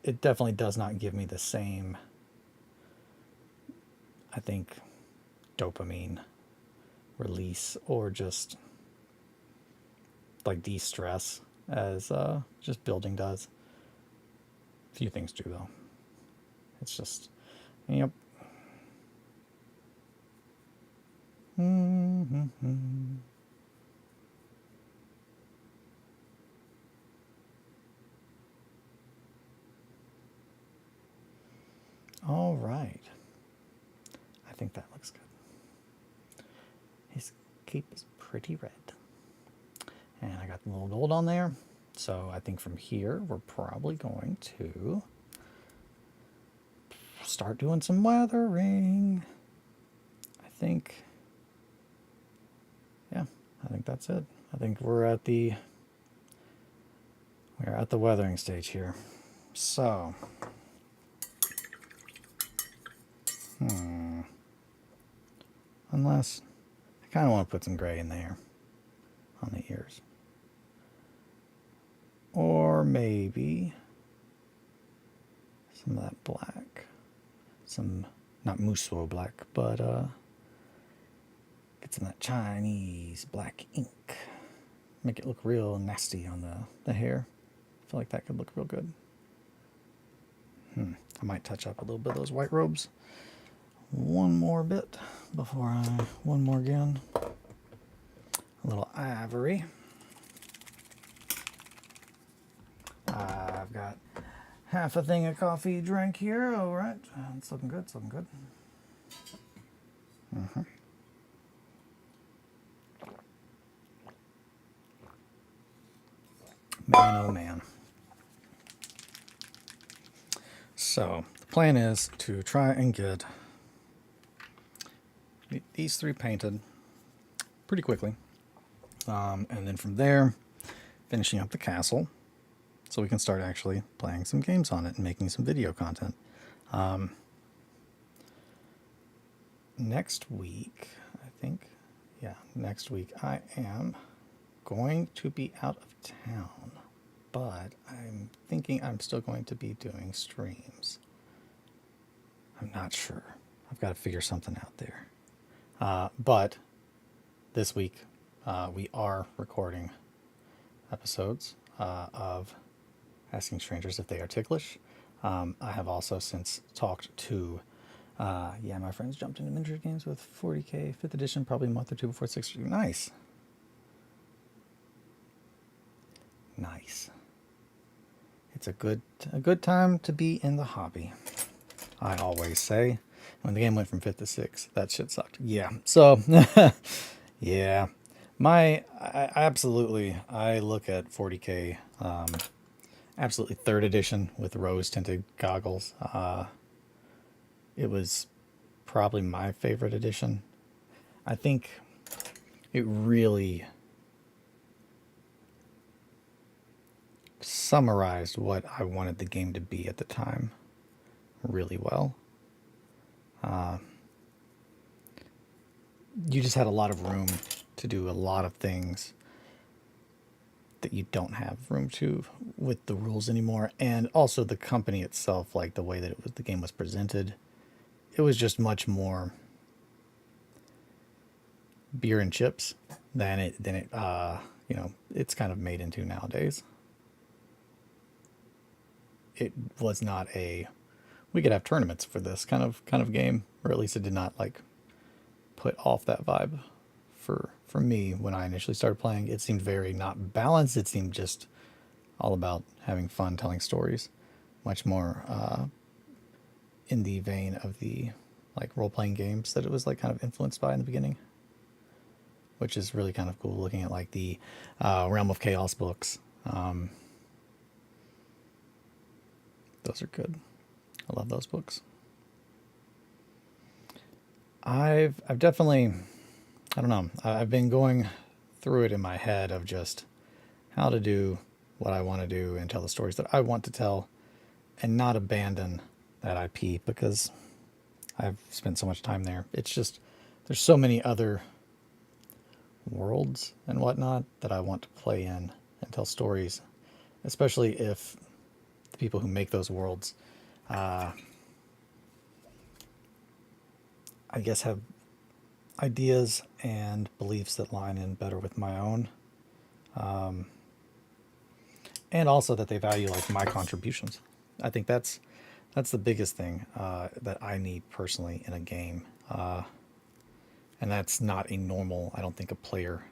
it definitely does not give me the same, I think, dopamine release or just like de-stress as just building does. A few things do though. It's just, yep. All right. I think that looks good. His cape is pretty red. And I got the little gold on there. So I think from here, we're probably going to start doing some weathering. I think that's it. I think we're at the weathering stage here. So, unless I kind of want to put some gray in there on the ears, or maybe some of that black, some not Muso black, but get some of that Chinese black ink. Make it look real nasty on the hair. I feel like that could look real good. I might touch up a little bit of those white robes. One more bit before one more again. A little ivory. I've got half a thing of coffee drank here. All right, it's looking good. It's looking good. Man, oh man. So the plan is to try and get these 3 painted pretty quickly. And then from there, finishing up the castle so we can start actually playing some games on it and making some video content. Next week, I think, next week I am going to be out of town, but I'm thinking I'm still going to be doing streams. I'm not sure. I've got to figure something out there. But this week we are recording episodes of Asking Strangers If They Are Ticklish. I have also since talked to my friends jumped into miniature games with 40K 5th edition probably a month or two before 6th. Nice. It's a good time to be in the hobby, I always say. When the game went from 5th to 6th, that shit sucked. Yeah. So, yeah. I look at 40K, absolutely 3rd edition with rose tinted goggles. It was probably my favorite edition. I think it really summarized what I wanted the game to be at the time really well. You just had a lot of room to do a lot of things that you don't have room to with the rules anymore, and also the company itself, like the way that the game was presented, it was just much more beer and chips than it it's kind of made into nowadays. It was not we could have tournaments for this kind of game, or at least it did not like put off that vibe for me when I initially started playing. It seemed very not balanced. It seemed just all about having fun telling stories, much more in the vein of the like role-playing games that it was like kind of influenced by in the beginning, which is really kind of cool looking at like the Realm of Chaos books. Those are good. I love those books. I've definitely, I don't know, I've been going through it in my head of just how to do what I want to do and tell the stories that I want to tell and not abandon that IP, because I've spent so much time there. It's just, there's so many other worlds and whatnot that I want to play in and tell stories, especially if the people who make those worlds, I guess, have ideas and beliefs that line in better with my own. and also that they value like my contributions. I think that's the biggest thing that I need personally in a game, and that's not a normal, I don't think, a player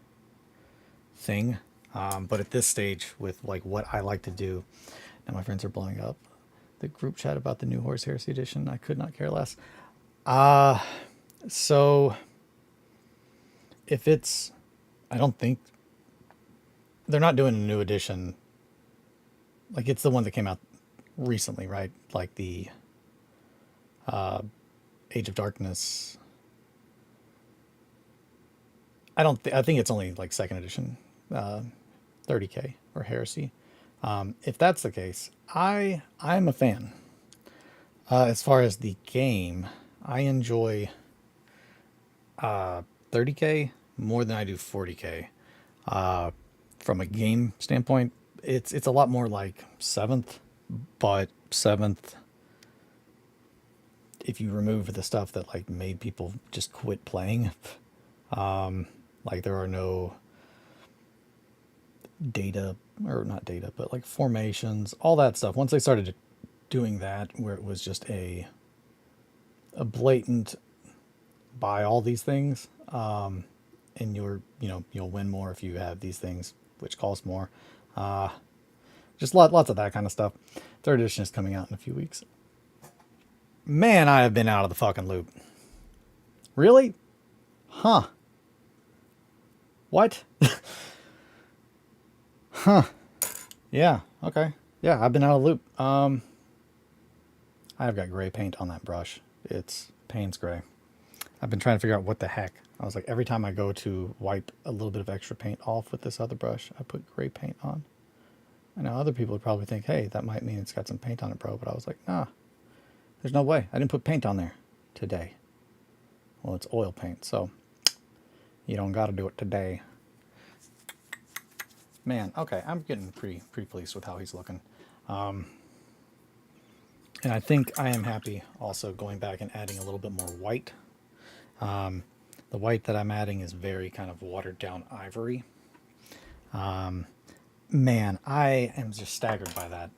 thing. But at this stage, with like what I like to do, now my friends are blowing up the group chat about the new Horse Heresy edition. I could not care less. So if it's, I don't think they're not doing a new edition. Like it's the one that came out recently, right? Like the Age of Darkness. I think it's only like second edition, 30K or Heresy. If that's the case, I'm a fan. As far as the game, I enjoy 30K more than I do 40K. From a game standpoint, it's a lot more like seventh, but seventh, if you remove the stuff that like made people just quit playing, like there are no data, or not data, but like formations, all that stuff. Once they started doing that, where it was just a blatant buy all these things, and you'll win more if you have these things, which cost more. Just lots of that kind of stuff. Third edition is coming out in a few weeks. Man, I have been out of the fucking loop. Really? Huh. What? Huh. Yeah, okay. Yeah, I've been out of the loop. I've got gray paint on that brush. It's Payne's gray. I've been trying to figure out what the heck. I was like, every time I go to wipe a little bit of extra paint off with this other brush, I put gray paint on. I know other people would probably think, hey, that might mean it's got some paint on it, bro. But I was like, nah, there's no way. I didn't put paint on there today. Well, it's oil paint, so you don't got to do it today. Man, okay, I'm getting pretty pleased with how he's looking. And I think I am happy also going back and adding a little bit more white. The white that I'm adding is very kind of watered down ivory. Man, I am just staggered by that.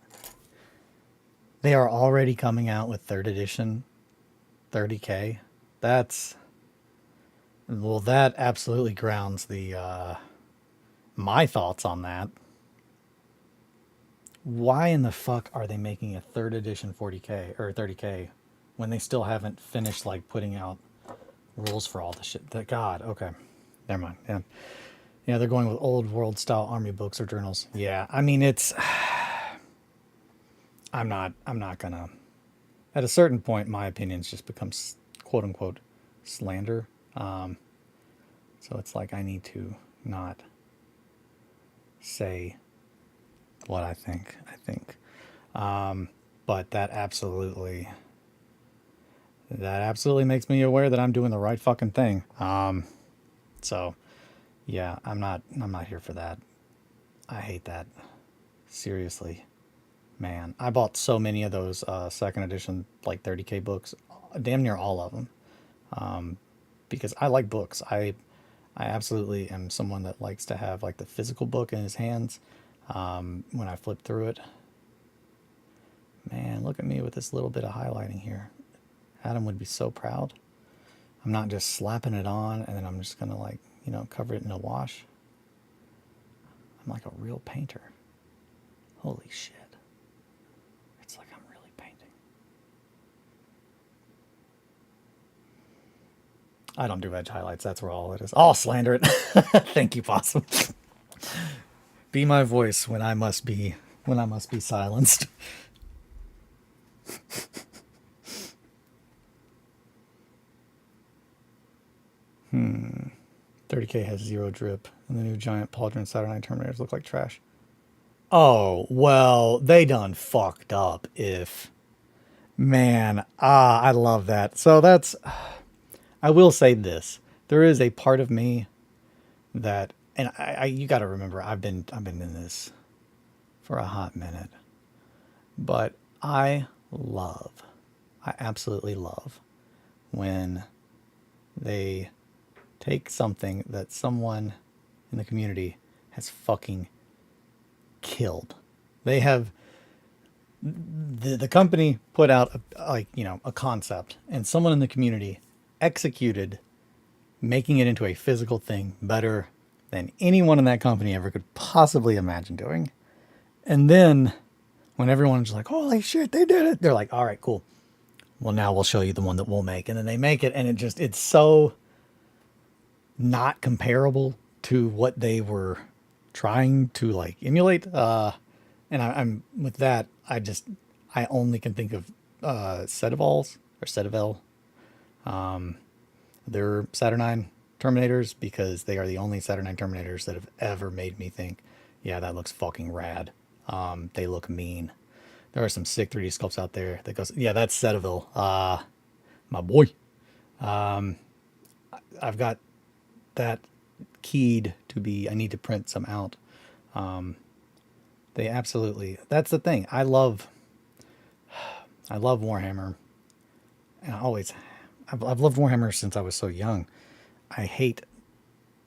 They are already coming out with 3rd edition 30K. That absolutely grounds the my thoughts on that. Why in the fuck are they making a 3rd edition 40K or 30K when they still haven't finished like putting out rules for all the shit? God, okay. Never mind. Yeah. Yeah, they're going with old world style army books or journals. Yeah, I mean it's I'm not gonna, at a certain point my opinions just become quote unquote slander. So it's like I need to not say what I think. But that absolutely makes me aware that I'm doing the right fucking thing. So yeah, I'm not here for that. I hate that. Seriously. Man, I bought so many of those second edition like 30K books, damn near all of them. Because I like books. I absolutely am someone that likes to have like the physical book in his hands when I flip through it. Man, look at me with this little bit of highlighting here. Adam would be so proud. I'm not just slapping it on and then I'm just gonna like, cover it in a wash. I'm like a real painter. Holy shit. It's like I'm really painting. I don't do edge highlights. That's where all it is. I'll slander it. Thank you, Possum. Be my voice when I must be silenced. 30K has 0 drip, and the new giant pauldron Saturn Terminators look like trash. Oh, well, they done fucked up if... Man, I love that. So that's... I will say this. There is a part of me that... And you got to remember, I've been in this for a hot minute. But I absolutely love when they take something that someone in the community has fucking killed They have the company put out a concept, and someone in the community executed making it into a physical thing better than anyone in that company ever could possibly imagine doing. And then when everyone's like, holy shit, they did it, they're like, all right, cool. Well, now we'll show you the one that we'll make. And then they make it, and it's so not comparable to what they were trying to like emulate. And I'm with that, I only can think of Cetavol's or Cetavel. They're Saturnine Terminators because they are the only Saturnine Terminators that have ever made me think, yeah, that looks fucking rad. They look mean. There are some sick 3D sculpts out there that goes, yeah, that's Cetavel. My boy. I've got that keyed to be, I need to print some out. They absolutely, that's the thing. I love Warhammer. And I've loved Warhammer since I was so young. I hate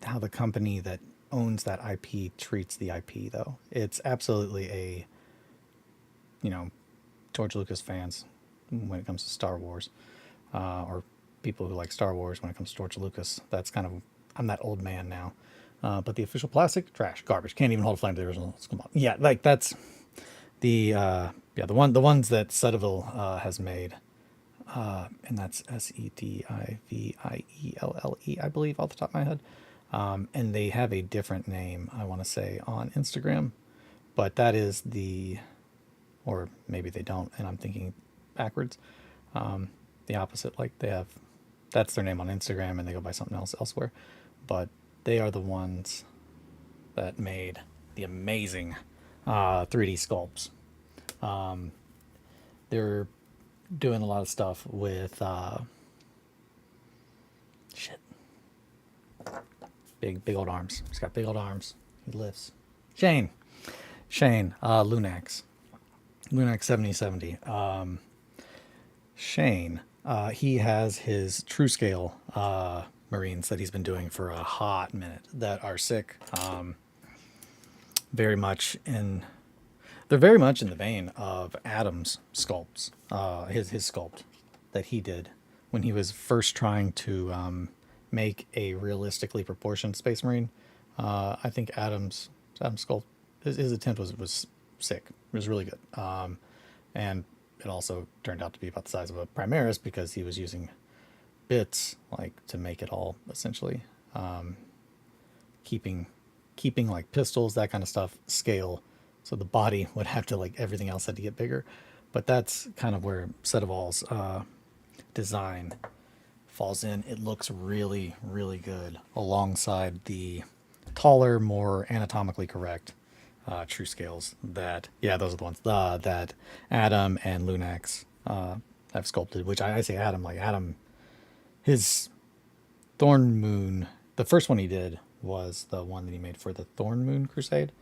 how the company that owns that IP treats the IP, though. It's absolutely a, George Lucas fans when it comes to Star Wars, or people who like Star Wars when it comes to George Lucas. That's kind of, I'm that old man now. But the official plastic, trash, garbage. Can't even hold a flame to the original. Come on. Yeah, like that's the ones that Cetavel has made. And that's Sedivielle, I believe, off the top of my head. And they have a different name, I want to say, on Instagram. But that is or maybe they don't, and I'm thinking backwards. The opposite, like that's their name on Instagram, and they go by something else elsewhere. But they are the ones that made the amazing 3D sculpts. They're doing a lot of stuff with big old arms. He's got big old arms. He lifts. Shane, Lunax 7070. Shane, he has his true scale Marines that he's been doing for a hot minute that are sick. They're very much in the vein of Adam's sculpts, his sculpt that he did when he was first trying to make a realistically proportioned Space Marine. I think Adam's sculpt, his attempt was sick. It was really good, and it also turned out to be about the size of a Primaris because he was using bits like to make it all essentially, keeping like pistols, that kind of stuff, scale. So the body would have to, like, everything else had to get bigger. But that's kind of where Cetavol's design falls in. It looks really, really good alongside the taller, more anatomically correct true scales that, those are the ones that Adam and Lunax have sculpted, which I say Adam, like Adam, his Thorn Moon, the first one he did was the one that he made for the Thorn Moon Crusade.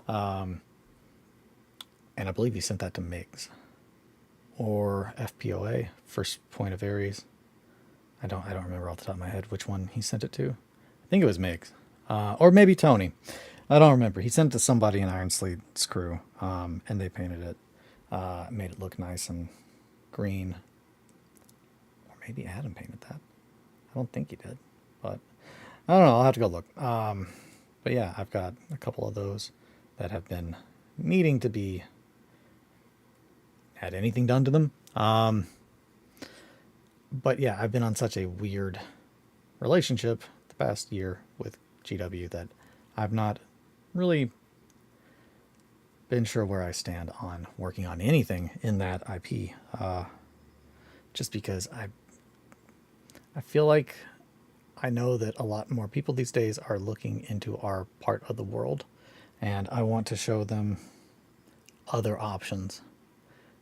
And I believe he sent that to Migs or FPOA, First Point of Ares. I don't remember off the top of my head which one he sent it to. I think it was Migs, or maybe Tony. I don't remember. He sent it to somebody in Iron Sleet's crew, and they painted it, made it look nice and green. Or maybe Adam painted that. I don't think he did, but I don't know. I'll have to go look. But yeah, I've got a couple of those that have been needing to be had anything done to them. But yeah, I've been on such a weird relationship the past year with GW that I've not really been sure where I stand on working on anything in that IP. Just because I feel like I know that a lot more people these days are looking into our part of the world, and I want to show them other options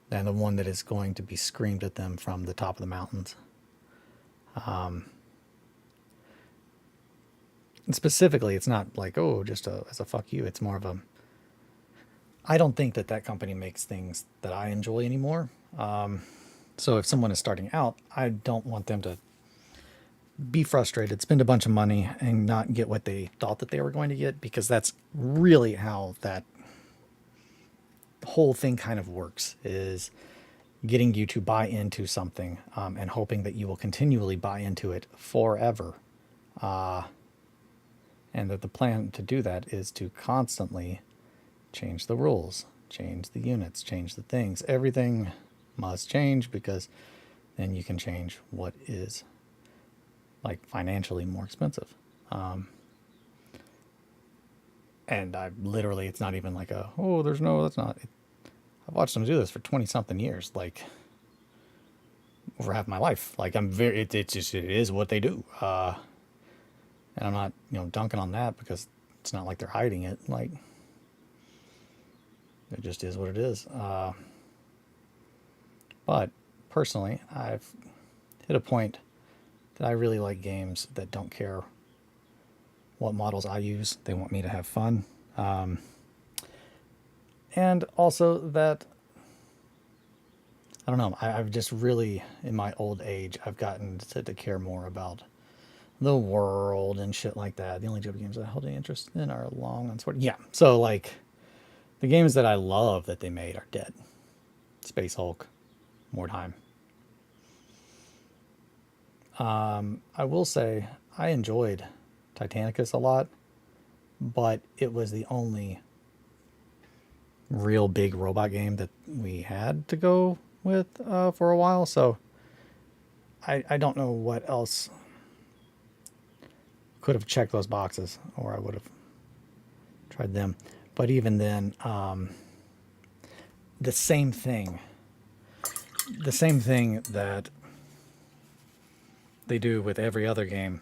than the one that is going to be screamed at them from the top of the mountains. And specifically, it's not like, oh, just as a fuck you. It's more of a, I don't think that company makes things that I enjoy anymore. So if someone is starting out, I don't want them to be frustrated, spend a bunch of money, and not get what they thought that they were going to get, because that's really how that whole thing kind of works, is getting you to buy into something, and hoping that you will continually buy into it forever. And that the plan to do that is to constantly change the rules, change the units, change the things. Everything must change, because then you can change what is like financially more expensive. And I literally, it's not even like that's not. I've watched them do this for 20 something years, like over half my life. Like it is what they do. And I'm not, dunking on that, because it's not like they're hiding it. Like, it just is what it is. But personally, I've hit a point that I really like games that don't care what models I use. They want me to have fun. And also that, I don't know, I've just really, in my old age, I've gotten to care more about the world and shit like that. The only JoJo games I hold any interest in are long and sword. Yeah, so like, the games that I love that they made are dead. Space Hulk, Mordheim. I will say I enjoyed Titanicus a lot, but it was the only real big robot game that we had to go with for a while. So I don't know what else could have checked those boxes, or I would have tried them. But even then, the same thing that they do with every other game,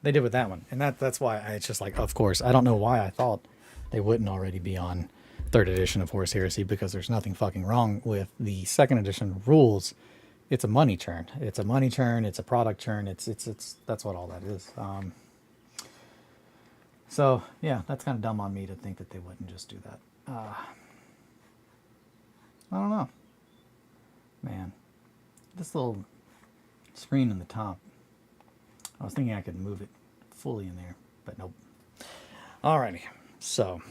they did with that one. And that's why it's just like, of course, I don't know why I thought they wouldn't already be on 3rd edition of Horus Heresy, because there's nothing fucking wrong with the 2nd edition rules. It's a money churn. It's a money churn. It's a product churn. It's that's what all that is. So yeah, that's kind of dumb on me to think that they wouldn't just do that. I don't know, man. This little screen in the top, I was thinking I could move it fully in there, but nope. Alrighty, so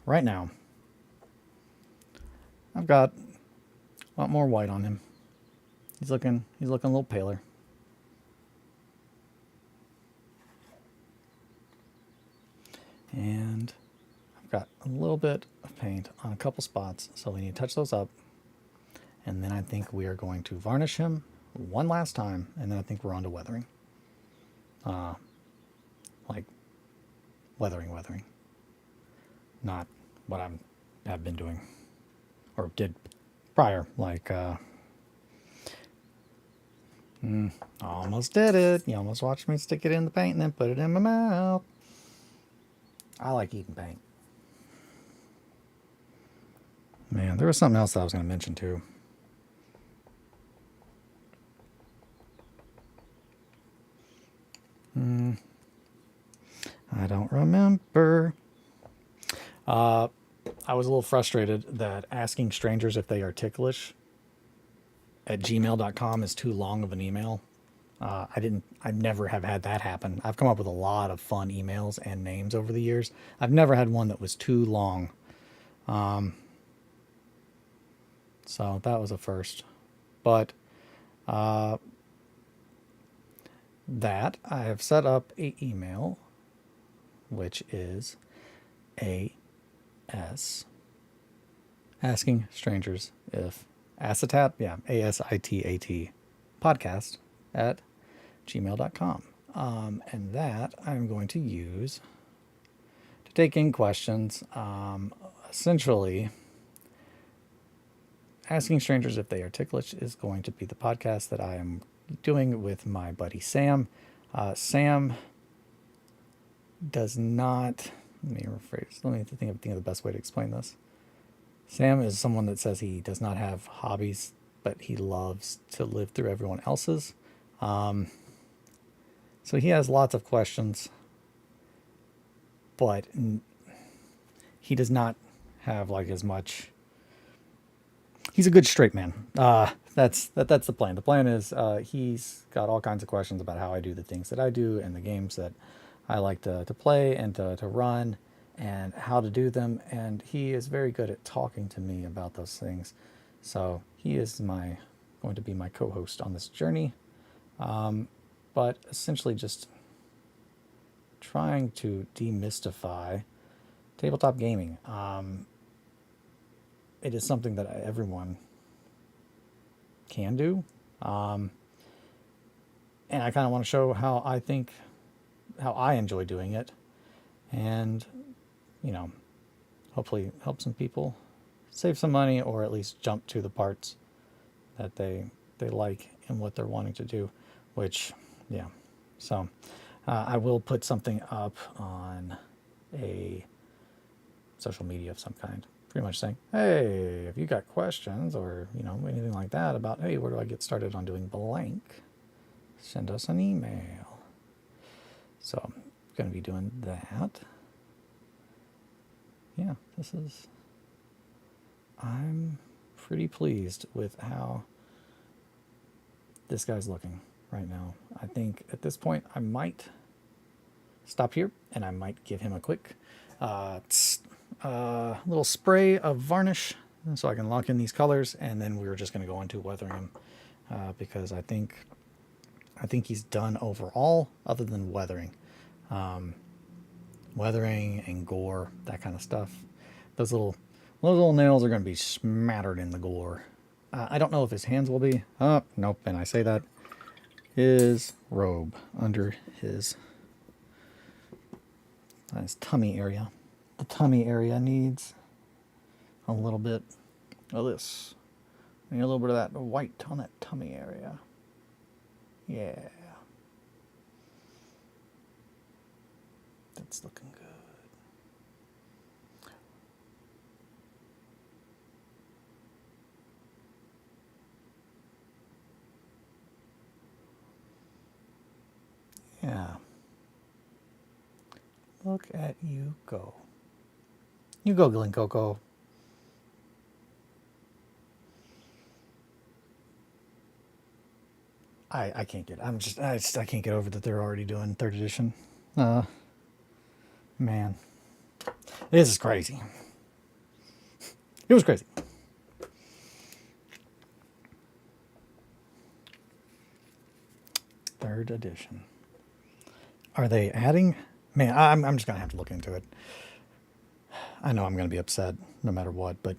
right now I've got a lot more white on him. He's looking a little paler. And I've got a little bit of paint on a couple spots, so we need to touch those up. And then I think we are going to varnish him one last time, and then I think we're on to weathering. Like weathering. Not what have been doing, or did prior, like almost did it. You almost watched me stick it in the paint and then put it in my mouth. I like eating paint. Man, there was something else that I was going to mention too. I don't remember. I was a little frustrated that asking strangers if they are ticklish at gmail.com is too long of an email. I never have had that happen. I've come up with a lot of fun emails and names over the years. I've never had one that was too long. So that was a first. But that I have set up a email, which is AS, asking strangers if acetat, ASITAT podcast at gmail.com. And that I'm going to use to take in questions. Essentially, asking strangers if they are ticklish is going to be the podcast that I am doing with my buddy Sam. Sam does not, let me think of the best way to explain this. Sam is someone that says he does not have hobbies, but he loves to live through everyone else's. So he has lots of questions, but he does not have like as much. He's a good straight man. That's the plan. The plan is he's got all kinds of questions about how I do the things that I do and the games that I like to play and to run. and how to do them, and he is very good at talking to me about those things. So he is going to be my co-host on this journey, but essentially just trying to demystify tabletop gaming. It is something that everyone can do, and I kind of want to show how I enjoy doing it, and hopefully help some people save some money, or at least jump to the parts that they like and what they're wanting to do, which, yeah. So I will put something up on a social media of some kind, pretty much saying, hey, if you got questions or anything like that about, hey, where do I get started on doing blank, send us an email. So I'm going to be doing that. Yeah, I'm pretty pleased with how this guy's looking right now. I think at this point I might stop here and I might give him a quick little spray of varnish so I can lock in these colors, and then we're just going to go into weathering him because I think he's done overall, other than weathering. Weathering and gore, that kind of stuff. Those little nails are going to be smattered in the gore. I don't know if his hands will be. Oh, nope. And I say that his robe under his tummy area. The tummy area needs a little bit of this. I need a little bit of that white on that tummy area. Yeah. That's looking good. Yeah. Look at you go. You go, Glen Coco. I can't get. I can't get over that they're already doing third edition. Man, this is crazy. It was crazy. Third edition. Are they adding? Man, I'm just gonna have to look into it. I know I'm gonna be upset no matter what, but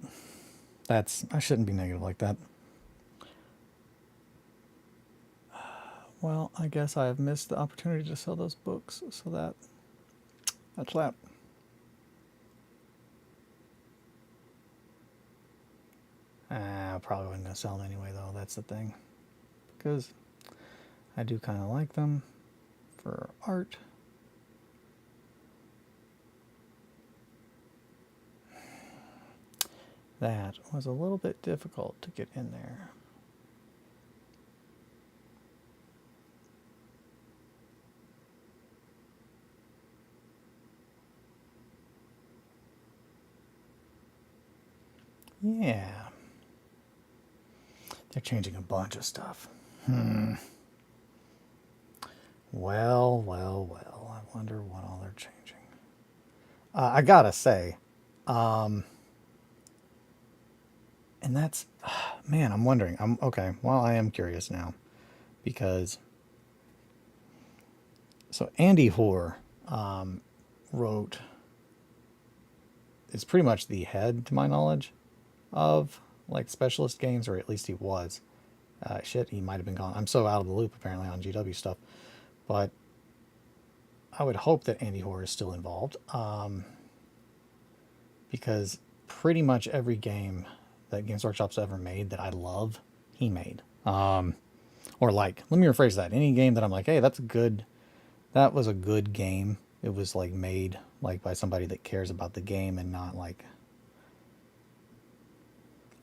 I shouldn't be negative like that. Well, I guess I have missed the opportunity to sell those books, so that's that. I probably wasn't gonna sell them anyway, though. That's the thing, because I do kind of like them for art. That was a little bit difficult to get in there. Yeah. They're changing a bunch of stuff. Well. I wonder what all they're changing. I gotta say, and that's, man, I'm wondering. Okay. Well, I am curious now, because so Andy Hoare wrote. It's pretty much the head, to my knowledge, of like specialist games, or at least he was. Shit, he might have been gone. I'm so out of the loop apparently on GW stuff, but I would hope that Andy Hoare is still involved, because pretty much every game that Games Workshop's ever made that I love, he made. Or like, let me rephrase that. Any game that I'm like, hey, that's good. That was a good game. It was like made like by somebody that cares about the game and not like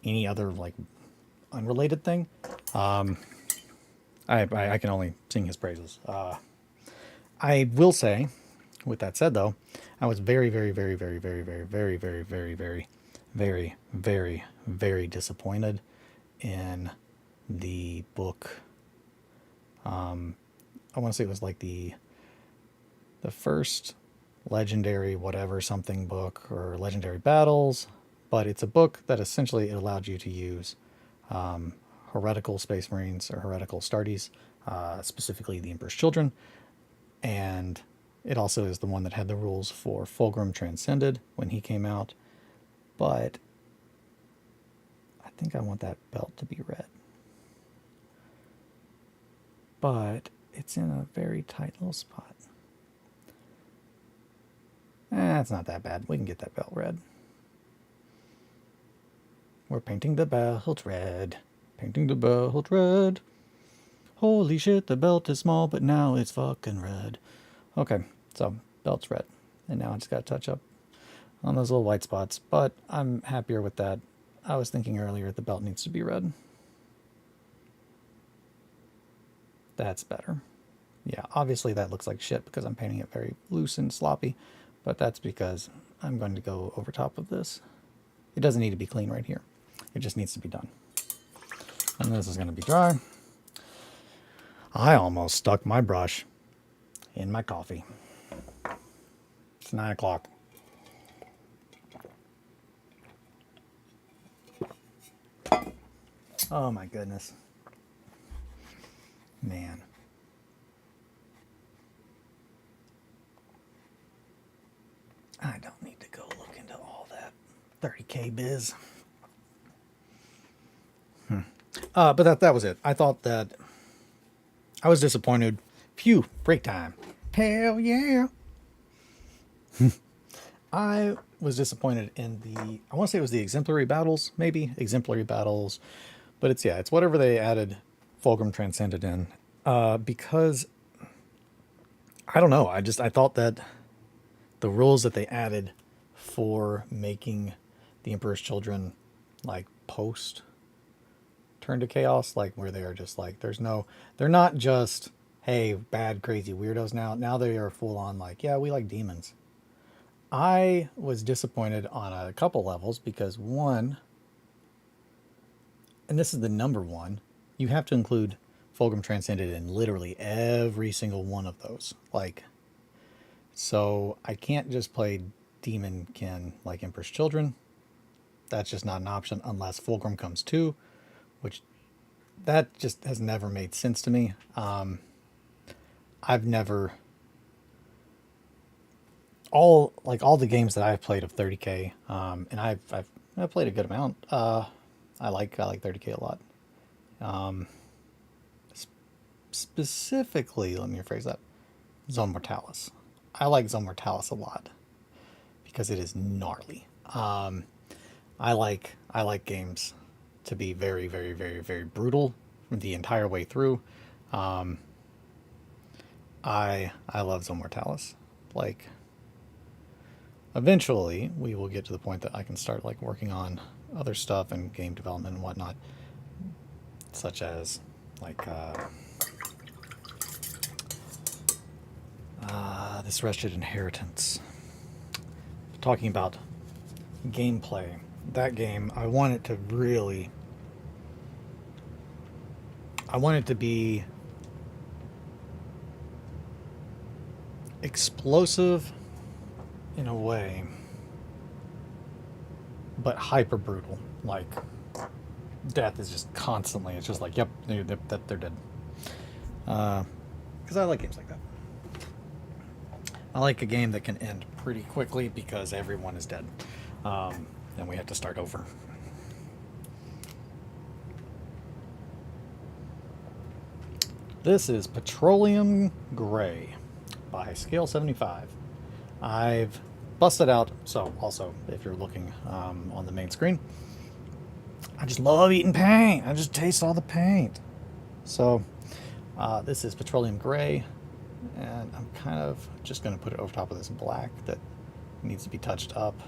any other like unrelated thing. I can only sing his praises. I will say, with that said though, I was very disappointed in the book. I want to say it was like the first legendary whatever something book or legendary battles, but it's a book that essentially it allowed you to use heretical Space Marines or heretical Astartes, specifically the Emperor's Children, and it also is the one that had the rules for Fulgrim Transcended when he came out, but I think I want that belt to be red. But it's in a very tight little spot. It's not that bad. We can get that belt red. We're painting the belt red. Painting the belt red. Holy shit, the belt is small, but now it's fucking red. Okay, so belt's red. And now I just got to touch up on those little white spots. But I'm happier with that. I was thinking earlier the belt needs to be red. That's better. Yeah, obviously that looks like shit because I'm painting it very loose and sloppy. But that's because I'm going to go over top of this. It doesn't need to be clean right here. It just needs to be done. And this is going to be dry. I almost stuck my brush in my coffee. It's 9 o'clock. Oh my goodness. Man. I don't need to go look into all that 30K biz. But that was it. I thought that I was disappointed. Phew, break time. Hell yeah. I was disappointed in I want to say it was the exemplary battles, maybe exemplary battles, but it's whatever they added Fulgrim Transcended in, because I don't know. I thought that the rules that they added for making the Emperor's Children like post turn to chaos, like where they are just like they're not just, hey, bad crazy weirdos now they are full on like, yeah, we like demons. I was disappointed on a couple levels because one, and this is the number one, you have to include Fulgrim Transcended in literally every single one of those. Like, so I can't just play Demonkin like Emperor's Children. That's just not an option unless Fulgrim comes too, which that just has never made sense to me. I've never, all the games that I've played of 30K, and I've played a good amount. I like 30K a lot. Specifically, let me rephrase that, Zone Mortalis. I like Zone Mortalis a lot because it is gnarly. I like games to be very, very, very, very brutal the entire way through. I love Zone Mortalis. Like, eventually we will get to the point that I can start like working on other stuff and game development and whatnot, such as like this Wretched Inheritance. Talking about gameplay, that game, I want it to be explosive in a way, but hyper brutal. Like, death is just constantly, it's just like, yep, they're dead. Because I like games like that. I like a game that can end pretty quickly because everyone is dead. And we have to start over. This is Petroleum Gray by Scale 75. I've busted out, so also if you're looking on the main screen, I just love eating paint. I just taste all the paint. So this is Petroleum Gray, and I'm kind of just going to put it over top of this black that needs to be touched up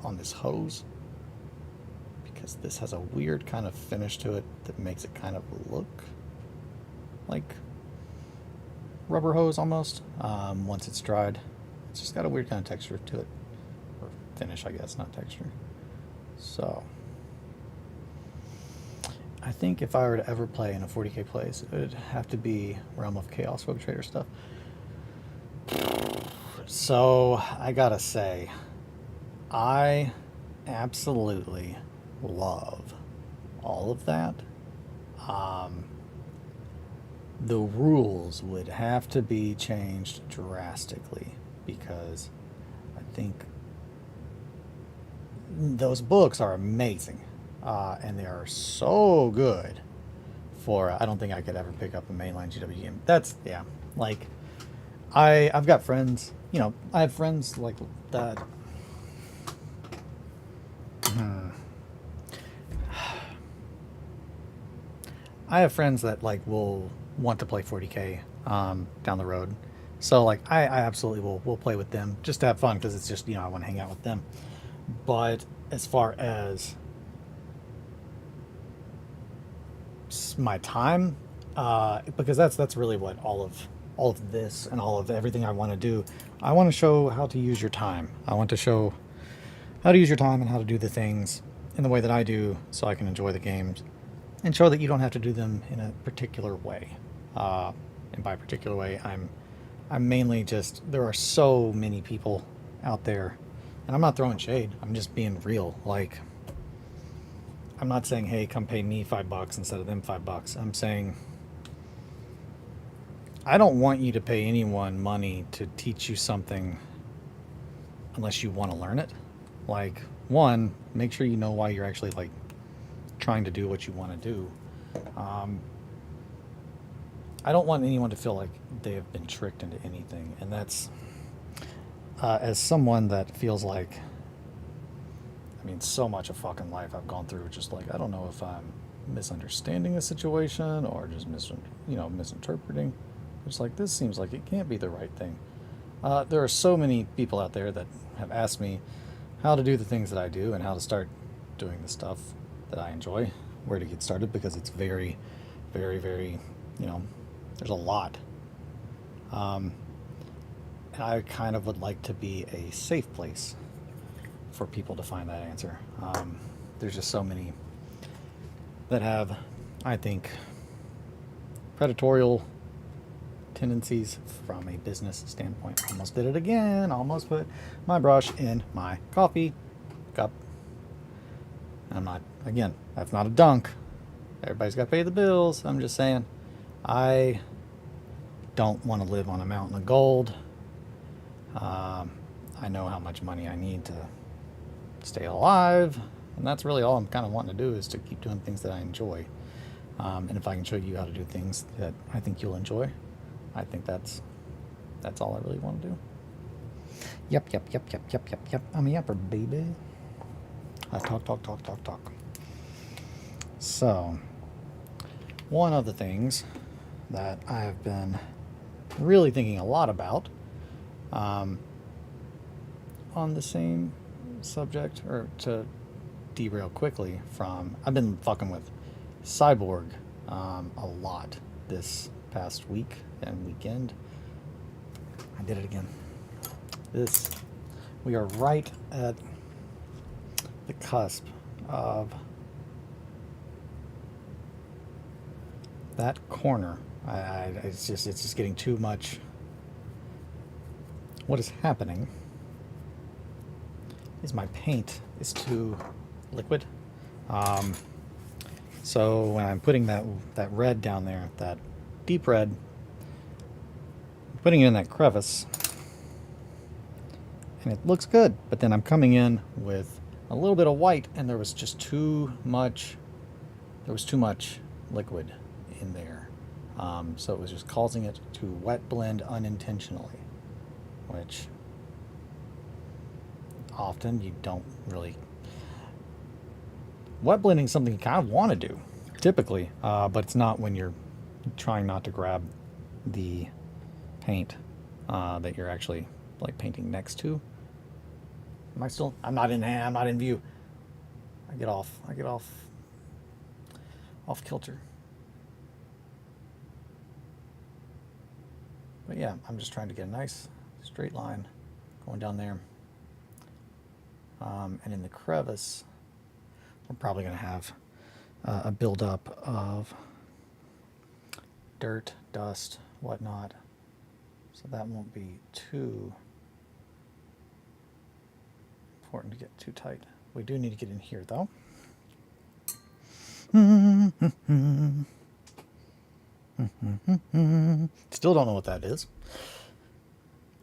on this hose, because this has a weird kind of finish to it that makes it kind of look like rubber hose almost. Once it's dried, it's just got a weird kind of texture to it, or finish, I guess, not texture. So I think if I were to ever play in a 40K place, it would have to be Realm of Chaos Web Trader stuff. So I gotta say, I absolutely love all of that. Um, the rules would have to be changed drastically because I think those books are amazing, and they are so good. For I don't think I could ever pick up a mainline GW game. That's yeah, like I've got friends. You know, I have friends like that. I have friends that like will want to play 40k down the road. So like I absolutely will play with them just to have fun because it's just I want to hang out with them. But as far as my time, because that's really what all of this and all of everything I want to do. I want to show how to use your time. I want to show how to use your time and how to do the things in the way that I do, so I can enjoy the games and show that you don't have to do them in a particular way. And by particular way, I'm mainly just there are so many people out there, and I'm not throwing shade. I'm just being real. Like I'm not saying, hey, come pay me $5 instead of them $5. I'm saying I don't want you to pay anyone money to teach you something unless you want to learn it. Like, one, make sure you know why you're actually like trying to do what you want to do. Um, I don't want anyone to feel like they have been tricked into anything, and that's as someone that feels like, I mean, so much of fucking life I've gone through, just like I don't know if I'm misunderstanding a situation or just misinterpreting. It's like this seems like it can't be the right thing. There are so many people out there that have asked me how to do the things that I do and how to start doing the stuff that I enjoy, where to get started, because it's very, very, very, there's a lot. Um, and I kind of would like to be a safe place for people to find that answer. There's just so many that have, I think, predatorial tendencies from a business standpoint. Almost did it again. Almost put my brush in my coffee cup. I'm not, again, that's not a dunk. Everybody's got to pay the bills. I'm just saying, I don't want to live on a mountain of gold. I know how much money I need to stay alive, and that's really all I'm kind of wanting to do, is to keep doing things that I enjoy. And if I can show you how to do things that I think you'll enjoy, I think that's all I really want to do. Yep. I'm a yapper, baby. I talk. So, one of the things that I have been really thinking a lot about, on the same subject, or to derail quickly from, I've been fucking with Cyborg a lot this past week and weekend. I did it again. We are right at the cusp of that corner. It's just getting too much. What is happening is my paint is too liquid. So when I'm putting that red down there, that deep red, putting it in that crevice, and it looks good, but then I'm coming in with a little bit of white, and there was just too much liquid in there. So it was just causing it to wet blend unintentionally, which often you don't really. Wet blending is something you kind of want to do, typically, but it's not when you're trying not to grab the paint that you're actually like painting next to. I'm not in view. I get off kilter. But yeah, I'm just trying to get a nice straight line going down there. And in the crevice, we're probably going to have a buildup of dirt, dust, whatnot. So that won't be too important to get too tight. We do need to get in here, though. Still don't know what that is.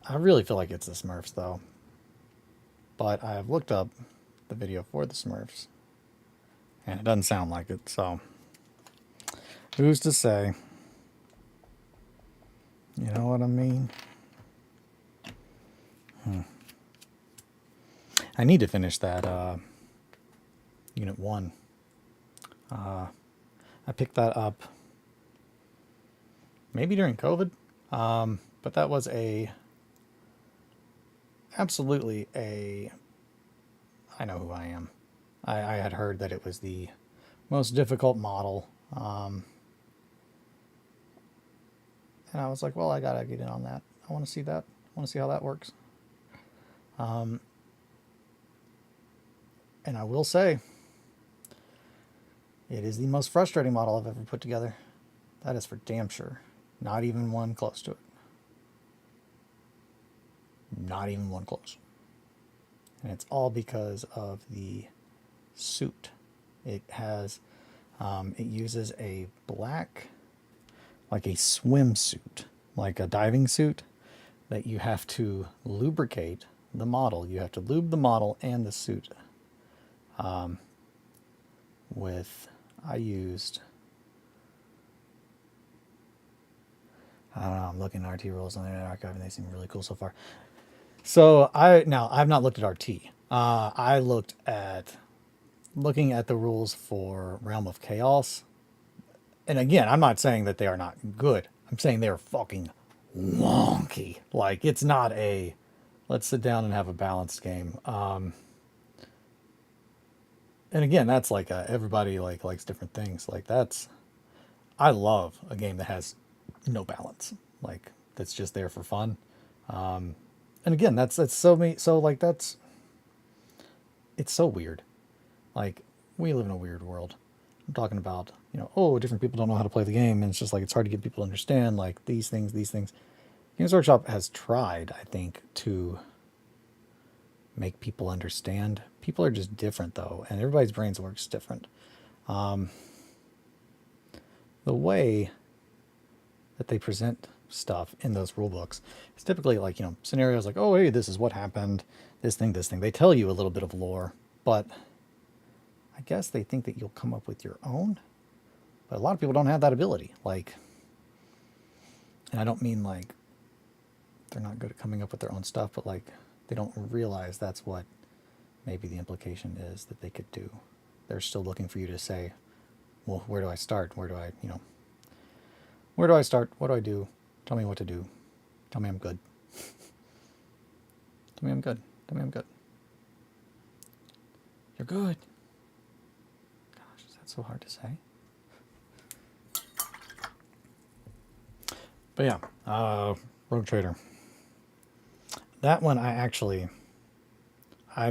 I really feel like it's the Smurfs, though. But I have looked up the video for the Smurfs, and it doesn't sound like it, so who's to say? You know what I mean? I need to finish that Unit 1. I picked that up maybe during COVID, but that was absolutely I know who I am. I had heard that it was the most difficult model, and I was like, well, I gotta get in on that. I want to see that. I want to see how that works. And I will say, it is the most frustrating model I've ever put together. That is for damn sure. Not even one close to it. Not even one close. And it's all because of the suit. It has, it uses a black, like a swimsuit, like a diving suit, that you have to lubricate the model. You have to lube the model and the suit with, I used, I don't know, I'm looking at RT rules on the Internet Archive and they seem really cool so far. So I've not looked at RT. I looking at the rules for Realm of Chaos. And again, I'm not saying that they are not good. I'm saying they're fucking wonky. Like, it's not a, let's sit down and have a balanced game. And again, that's like everybody likes different things. Like, I love a game that has no balance. Like, that's just there for fun. And again, that's so me. So like, it's so weird. Like, we live in a weird world. I'm talking about, different people don't know how to play the game, and it's just like, it's hard to get people to understand, like, these things. Games Workshop has tried, I think, to make people understand. People are just different, though, and everybody's brains works different. The way that they present stuff in those rule books is typically like, scenarios like, oh, hey, this is what happened, this thing. They tell you a little bit of lore, but I guess they think that you'll come up with your own. But a lot of people don't have that ability. Like, and I don't mean like they're not good at coming up with their own stuff, but like they don't realize that's what maybe the implication is that they could do. They're still looking for you to say, well, where do I start? Where do I start? What do I do? Tell me what to do. Tell me I'm good. Tell me I'm good. Tell me I'm good. You're good. Gosh, is that so hard to say? But yeah, Rogue Trader. That one I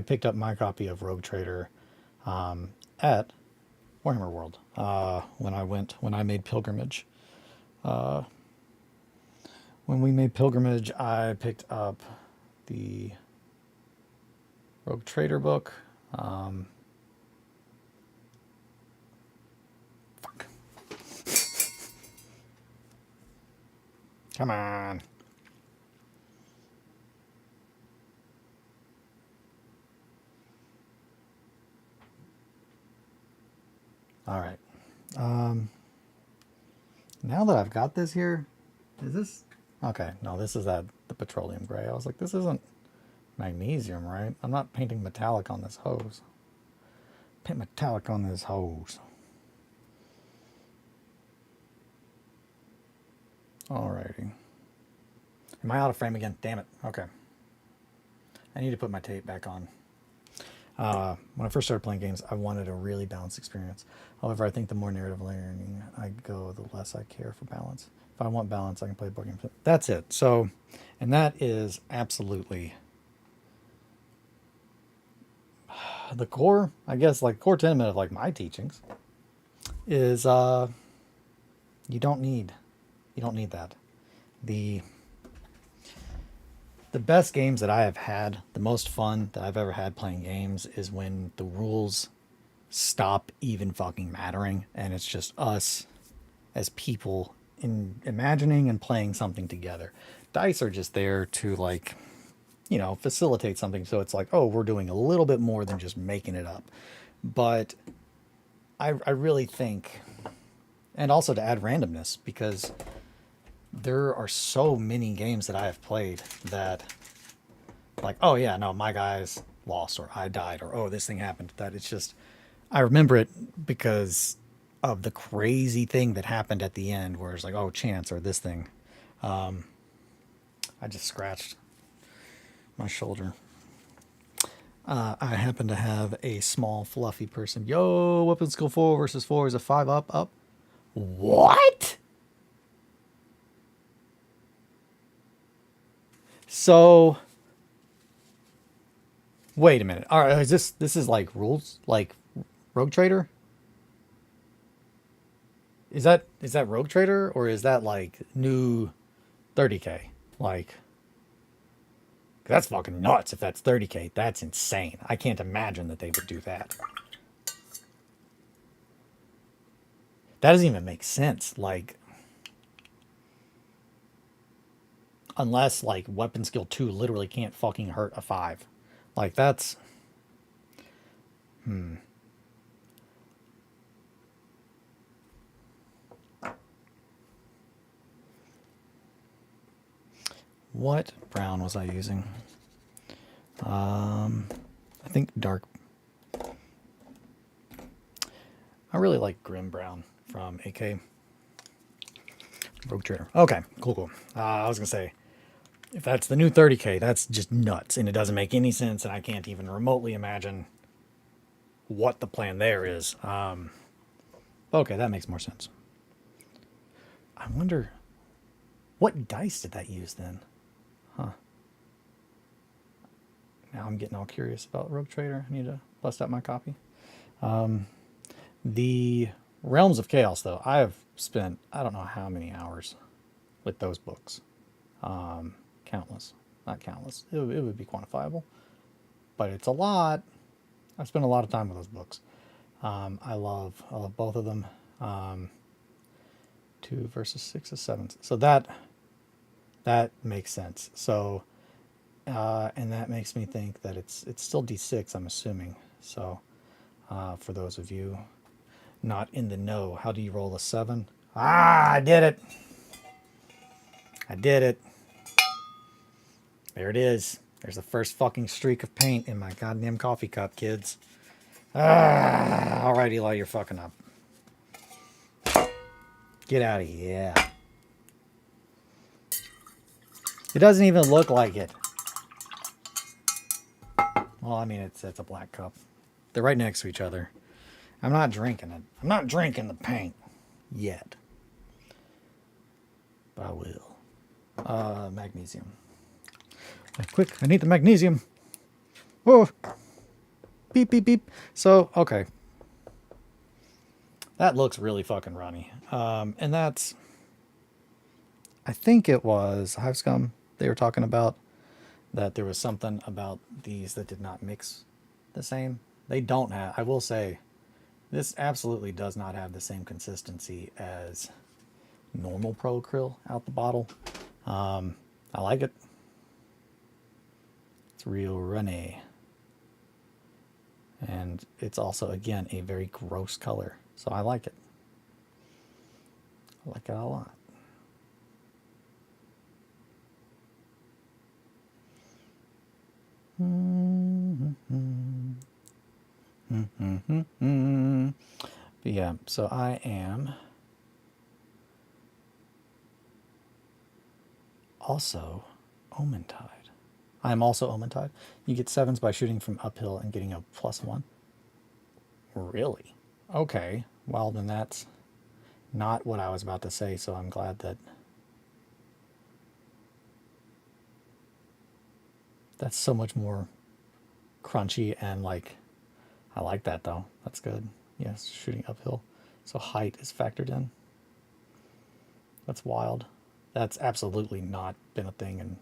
picked up my copy of Rogue Trader at Warhammer World when I made pilgrimage. When we made pilgrimage, I picked up the Rogue Trader book. Fuck. Come on. All right. Now that I've got this here, is this... Okay, no, this is the petroleum gray. I was like, this isn't magnesium, right? I'm not painting metallic on this hose. Paint metallic on this hose. Alrighty. Am I out of frame again? Damn it. Okay. I need to put my tape back on. When I first started playing games, I wanted a really balanced experience. However, I think the more narrative layering I go, the less I care for balance. If I want balance, I can play board games. That's it. So, and that is absolutely the core, I guess, like core tenet of like my teachings is you don't need that. The best games that I have had, the most fun that I've ever had playing games, is when the rules stop even fucking mattering and it's just us as people in imagining and playing something together. Dice are just there to, like, you know, facilitate something, so it's like, oh, we're doing a little bit more than just making it up. But I really think, and also to add randomness, because there are so many games that I have played that, like, oh yeah, no, my guy's lost, or I died, or oh, this thing happened, that it's just, I remember it because of the crazy thing that happened at the end where it's like, oh, chance, or this thing. I just scratched my shoulder. I happen to have a small, fluffy person. Yo, weapon skill 4 versus 4 is a 5 up, up. What? So, wait a minute. All right, is this is like rules, like Rogue Trader? Is that Rogue Trader, or is that like new 30K? Like, that's fucking nuts. If that's 30K, that's insane. I can't imagine that they would do that. That doesn't even make sense. Like, unless like weapon skill 2 literally can't fucking hurt a 5. Like, that's what brown was I using? I think dark. I really like Grim Brown from AK. Rogue Trader. Okay, cool, cool. I was gonna say, if that's the new 30K, that's just nuts, and it doesn't make any sense, and I can't even remotely imagine what the plan there is. Okay, that makes more sense. I wonder, what dice did that use then? Huh. Now I'm getting all curious about Rogue Trader. I need to bust out my copy. The Realms of Chaos, though, I have spent I don't know how many hours with those books. Countless. Not countless. It would be quantifiable. But it's a lot. I've spent a lot of time with those books. I love both of them. 2 versus 6 is 7. So that makes sense. So and that makes me think that it's still D6, I'm assuming. So for those of you not in the know, how do you roll a 7? Ah, I did it. I did it. There it is. There's the first fucking streak of paint in my goddamn coffee cup, kids. Ah, all right, Eli, you're fucking up. Get out of here. It doesn't even look like it. Well, I mean, it's a black cup. They're right next to each other. I'm not drinking it. I'm not drinking the paint yet. But I will. Magnesium. Quick, I need the magnesium. Oh. Beep, beep, beep. So, okay. That looks really fucking runny. And that's, I think it was Hive Scum they were talking about, that there was something about these that did not mix the same. They don't have, I will say, this absolutely does not have the same consistency as normal Pro Acryl out the bottle. I like it. It's real runny. And it's also, again, a very gross color. So I like it. I like it a lot. But yeah, so I am also Omen-Tide. I'm also Omen-Tide. You get 7s by shooting from uphill and getting a +1. Really? Okay. Well, then that's not what I was about to say, so I'm glad that that's so much more crunchy, and like, I like that though. That's good. Yes, shooting uphill. So height is factored in. That's wild. That's absolutely not been a thing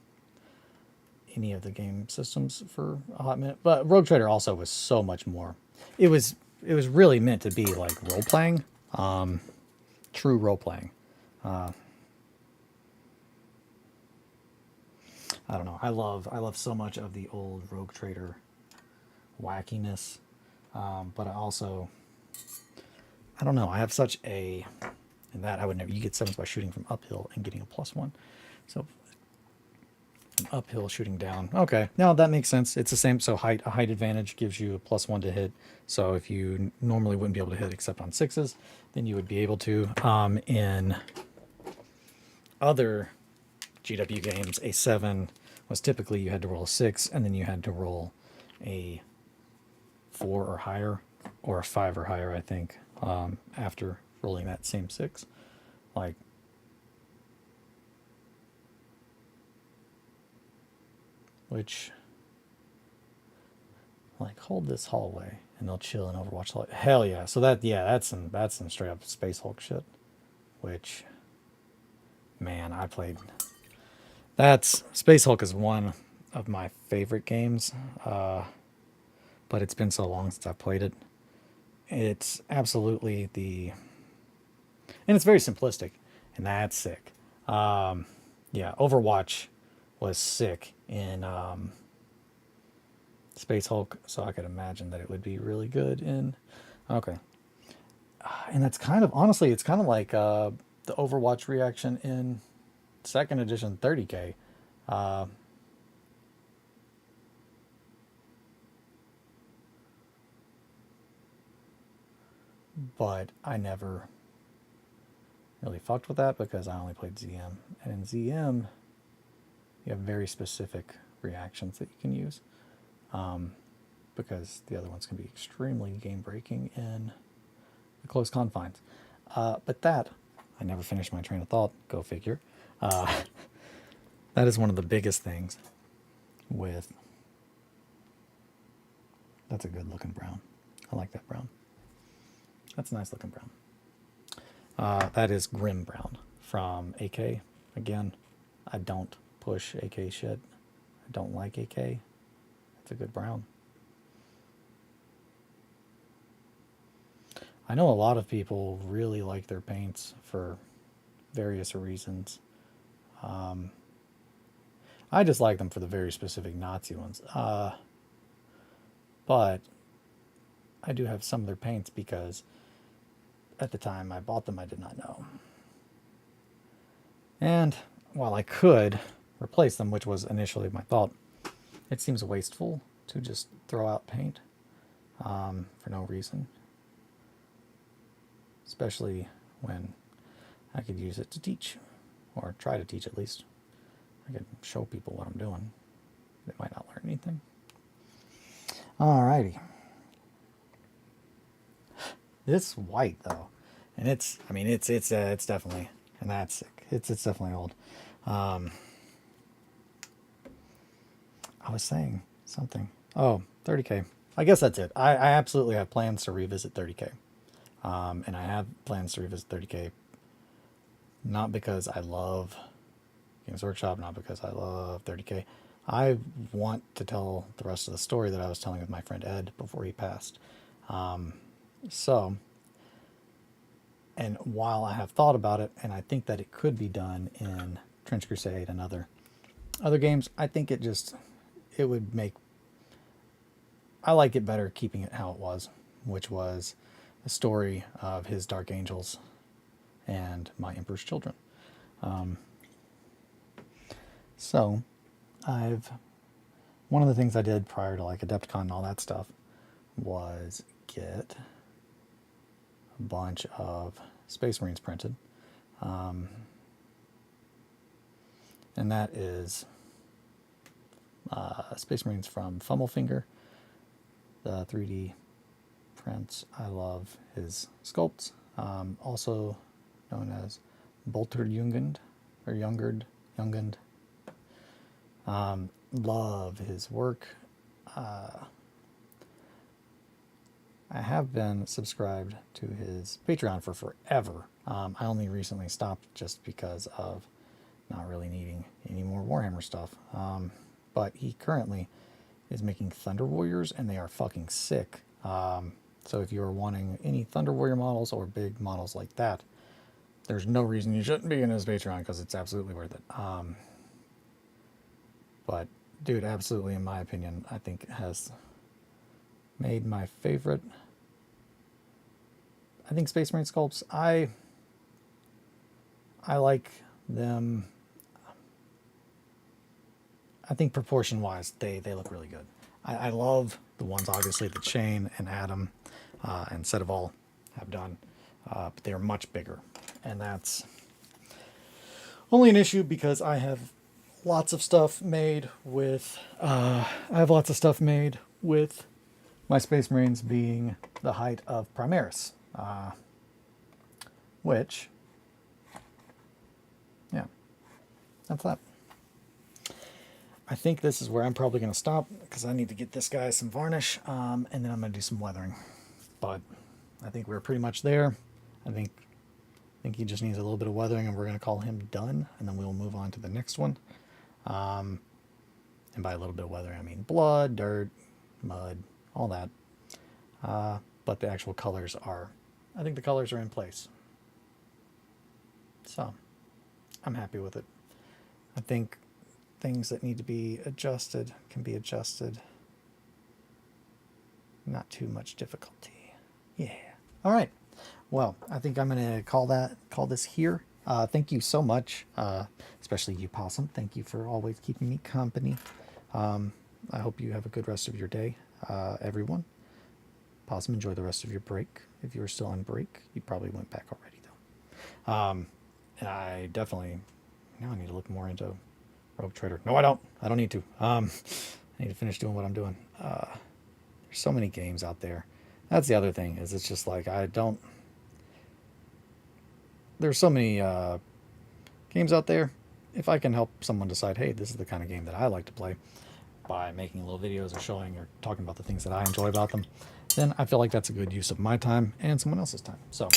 any of the game systems for a hot minute. But Rogue Trader also was so much more. It was really meant to be like role playing, true role playing. I don't know. I love so much of the old Rogue Trader wackiness, but I don't know. I have such a in that I would never. You get sevens by shooting from uphill and getting a +1. So from uphill shooting down. Okay, now that makes sense. It's the same. So a height advantage gives you a +1 to hit. So if you normally wouldn't be able to hit except on 6s, then you would be able to. In other GW games, a 7 was typically you had to roll a 6, and then you had to roll a 4 or higher, or a 5 or higher, I think, after rolling that same 6. Like, which, like, hold this hallway, and they'll chill in Overwatch. Hell yeah! So that's some straight up Space Hulk shit. Which, man, I played. That's Space Hulk is one of my favorite games, but it's been so long since I played it. It's absolutely and it's very simplistic, and that's sick. Yeah, Overwatch was sick in Space Hulk, so I could imagine that it would be really good in. Okay, and that's kind of honestly, it's kind of like the Overwatch reaction in second edition 30K. But I never really fucked with that because I only played ZM. And in ZM, you have very specific reactions that you can use, because the other ones can be extremely game breaking in the close confines. But that, I never finished my train of thought, go figure. That is one of the biggest things with. That's a good looking brown. I like that brown. That's a nice looking brown. That is Grim Brown from AK. Again, I don't push AK shit. I don't like AK. It's a good brown. I know a lot of people really like their paints for various reasons. I just like them for the very specific Nazi ones. But I do have some of their paints because at the time I bought them, I did not know. And while I could replace them, which was initially my thought, it seems wasteful to just throw out paint for no reason. Especially when I could use it to teach, or try to teach at least. I could show people what I'm doing. They might not learn anything. Alrighty. It's white though, and it's definitely, and that's sick. It's definitely old. I was saying something. Oh, 30K. I guess that's it. I absolutely have plans to revisit 30K. And I have plans to revisit 30K, not because I love Games Workshop, not because I love 30K. I want to tell the rest of the story that I was telling with my friend Ed before he passed. And while I have thought about it, and I think that it could be done in Trench Crusade and other games, I think it would make. I like it better keeping it how it was, which was the story of his Dark Angels and my Emperor's Children. So, one of the things I did prior to like Adepticon and all that stuff was get a bunch of Space Marines printed. And that is Space Marines from Fummelfinger, the 3D prints. I love his sculpts, also known as Bolterjugend or Jungerd. Love his work. I have been subscribed to his Patreon for forever. I only recently stopped just because of not really needing any more Warhammer stuff. but he currently is making Thunder Warriors, and they are fucking sick. So if you are wanting any Thunder Warrior models or big models like that, there's no reason you shouldn't be in his Patreon, because it's absolutely worth it. But dude, absolutely, in my opinion, I think has made my favorite. I think Space Marine sculpts, I like them. I think proportion-wise, they look really good. I love the ones, obviously, that Shane and Adam and Setival have done, but they're much bigger. And that's only an issue because I have lots of stuff made with, my Space Marines being the height of Primaris, which, yeah, that's that. I think this is where I'm probably going to stop, because I need to get this guy some varnish, and then I'm going to do some weathering. But I think we're pretty much there. I think he just needs a little bit of weathering, and we're going to call him done, and then we'll move on to the next one. And by a little bit of weathering, I mean blood, dirt, mud, all that. But the actual colors are, I think the colors are in place. So I'm happy with it. I think things that need to be adjusted can be adjusted. Not too much difficulty. Yeah. All right. Well, I think I'm going to call this here. Thank you so much, especially you, Possum. Thank you for always keeping me company. I hope you have a good rest of your day, everyone. Possum, enjoy the rest of your break. If you are still on break, you probably went back already, though. And I definitely, now I need to look more into Rogue Trader. No, I don't. I don't need to. I need to finish doing what I'm doing. There's so many games out there. That's the other thing, is it's just like, there's so many games out there. If I can help someone decide, hey, this is the kind of game that I like to play, by making little videos or showing or talking about the things that I enjoy about them, then I feel like that's a good use of my time and someone else's time. So,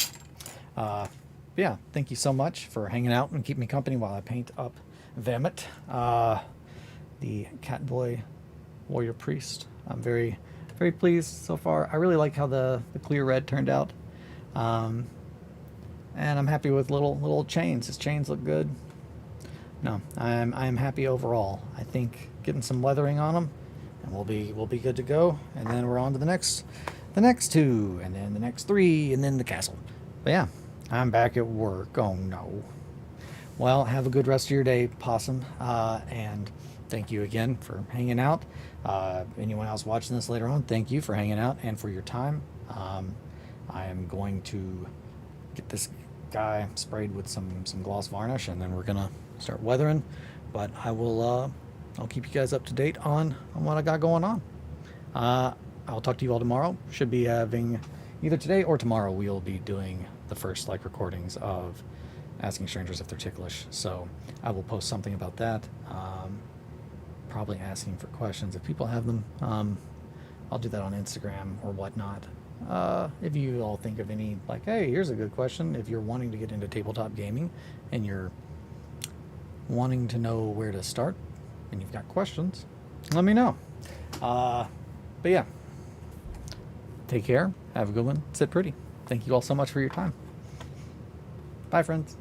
yeah, thank you so much for hanging out and keeping me company while I paint up Vamit, the Catboy Warrior Priest. I'm very, very pleased so far. I really like how the clear red turned out. And I'm happy with little chains. His chains look good. No, I'm happy overall. I think getting some weathering on them, and we'll be good to go. And then we're on to the next two, and then the next three, and then the castle. But yeah, I'm back at work. Oh no. Well, have a good rest of your day, Possum, and thank you again for hanging out. Anyone else watching this later on, thank you for hanging out and for your time. I am going to get this guy sprayed with some gloss varnish, and then we're gonna start weathering. But I'll keep you guys up to date on what I got going on. I'll talk to you all tomorrow. Should be having either today or tomorrow. We'll be doing the first recordings of asking strangers if they're ticklish. So I will post something about that. Probably asking for questions if people have them. I'll do that on Instagram or whatnot. If you all think of any, hey, here's a good question. If you're wanting to get into tabletop gaming and you're wanting to know where to start and you've got questions, let me know. But yeah, take care. Have a good one. Sit pretty. Thank you all so much for your time. Bye, friends.